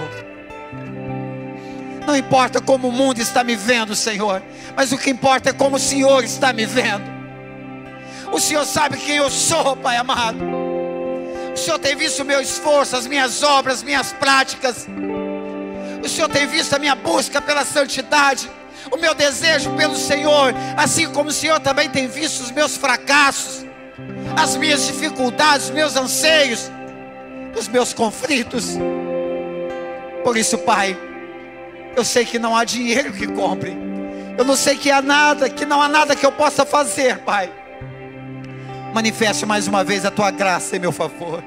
Não importa como o mundo está me vendo, Senhor, mas o que importa é como o Senhor está me vendo. O Senhor sabe quem eu sou, Pai amado. O Senhor tem visto o meu esforço, as minhas obras, as minhas práticas. O Senhor tem visto a minha busca pela santidade, o meu desejo pelo Senhor, assim como o Senhor também tem visto os meus fracassos, as minhas dificuldades, os meus anseios, os meus conflitos. Por isso, Pai, eu sei que não há dinheiro que compre, eu não sei que não há nada que eu possa fazer, Pai. Manifeste mais uma vez a Tua graça em meu favor,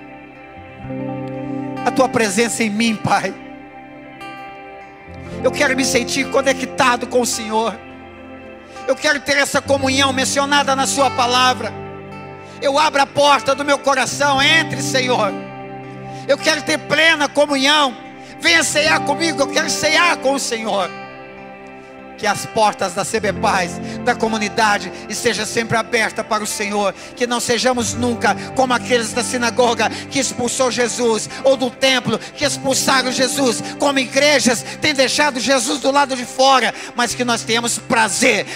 a Tua presença em mim, Pai. Eu quero me sentir conectado com o Senhor. Eu quero ter essa comunhão mencionada na Sua palavra. Eu abro a porta do meu coração. Entre, Senhor. Eu quero ter plena comunhão. Venha ceiar comigo. Eu quero ceiar com o Senhor. Que as portas da CB Paz, da comunidade, estejam sempre abertas para o Senhor. Que não sejamos nunca como aqueles da sinagoga que expulsou Jesus, ou do templo que expulsaram Jesus. Como igrejas têm deixado Jesus do lado de fora. Mas que nós tenhamos prazer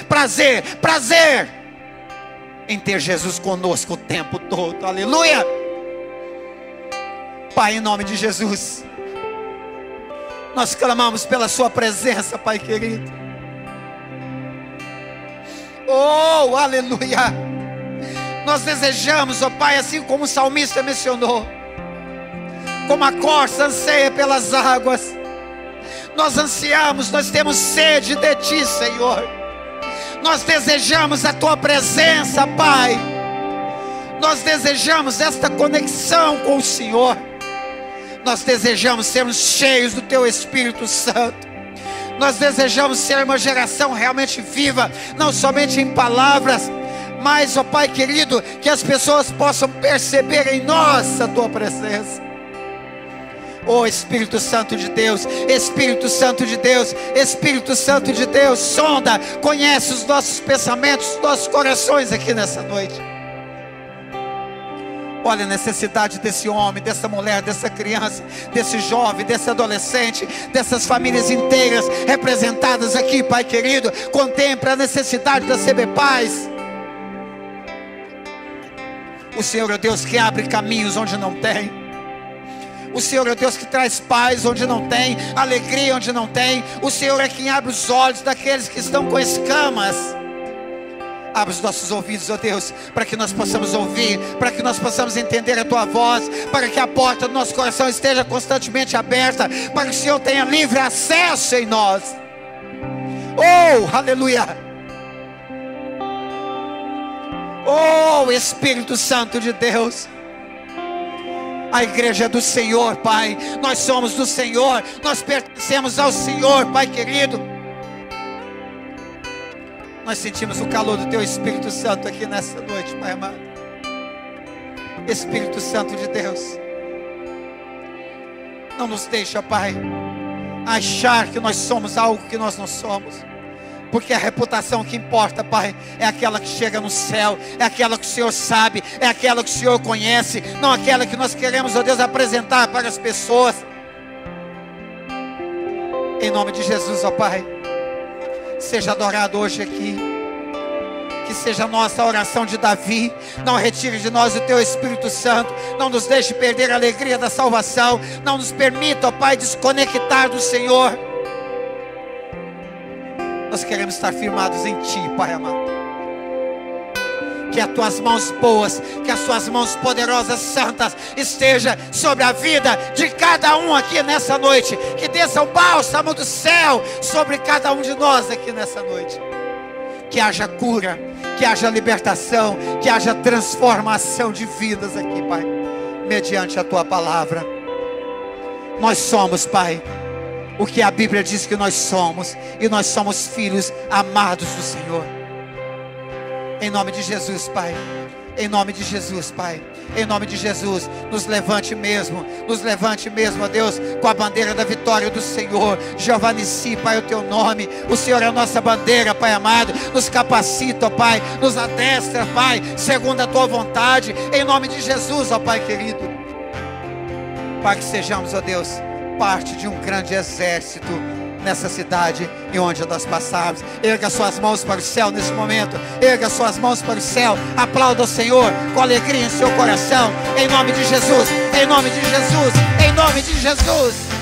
em ter Jesus conosco o tempo todo. Aleluia. Pai, em nome de Jesus, nós clamamos pela Sua presença, Pai querido. Oh, aleluia. Nós desejamos, ó Pai, assim como o salmista mencionou, como a corça anseia pelas águas, nós ansiamos, nós temos sede de Ti, Senhor. Nós desejamos a Tua presença, Pai. Nós desejamos esta conexão com o Senhor. Nós desejamos sermos cheios do Teu Espírito Santo. Nós desejamos ser uma geração realmente viva, não somente em palavras, mas, ó Pai querido, que as pessoas possam perceber em nós a Tua presença. Oh Espírito Santo de Deus, Espírito Santo de Deus, Espírito Santo de Deus, sonda, conhece os nossos pensamentos, os nossos corações aqui nessa noite. Olha a necessidade desse homem, dessa mulher, dessa criança, desse jovem, desse adolescente, dessas famílias inteiras representadas aqui, Pai querido. Contempla a necessidade da CB Paz. O Senhor é Deus que abre caminhos onde não tem. O Senhor é o Deus que traz paz onde não tem, alegria onde não tem. O Senhor é quem abre os olhos daqueles que estão com escamas. Abre os nossos ouvidos, ó Deus, para que nós possamos ouvir, para que nós possamos entender a Tua voz, para que a porta do nosso coração esteja constantemente aberta, para que o Senhor tenha livre acesso em nós. Oh, aleluia! Oh, Espírito Santo de Deus, a igreja é do Senhor, Pai. Nós somos do Senhor, nós pertencemos ao Senhor, Pai querido. Nós sentimos o calor do Teu Espírito Santo aqui nessa noite, Pai amado. Espírito Santo de Deus, não nos deixa, Pai, achar que nós somos algo que nós não somos. Porque a reputação que importa, Pai, é aquela que chega no céu, é aquela que o Senhor sabe, é aquela que o Senhor conhece, não aquela que nós queremos, ó Deus, apresentar para as pessoas. Em nome de Jesus, ó Pai, seja adorado hoje aqui. Que seja a nossa oração de Davi. Não retire de nós o Teu Espírito Santo. Não nos deixe perder a alegria da salvação. Não nos permita, ó Pai, desconectar do Senhor. Nós queremos estar firmados em Ti, Pai amado. Que as Tuas mãos boas, que as Tuas mãos poderosas, santas, esteja sobre a vida de cada um aqui nessa noite. Que desça o bálsamo do céu sobre cada um de nós aqui nessa noite. Que haja cura, que haja libertação, que haja transformação de vidas aqui, Pai, mediante a Tua palavra. Nós somos, Pai, o que a Bíblia diz que nós somos, e nós somos filhos amados do Senhor. Em nome de Jesus, Pai. Em nome de Jesus, Pai. Em nome de Jesus, nos levante mesmo, ó Deus, com a bandeira da vitória do Senhor. Jeová Nissi, Pai, o Teu nome. O Senhor é a nossa bandeira, Pai amado. Nos capacita, ó Pai, nos adestra, Pai, segundo a Tua vontade. Em nome de Jesus, ó Pai querido. Pai, que sejamos, ó Deus, parte de um grande exército nessa cidade e onde nós passarmos. Erga suas mãos para o céu nesse momento. Erga suas mãos para o céu. Aplauda o Senhor com alegria em seu coração. Em nome de Jesus. Em nome de Jesus. Em nome de Jesus.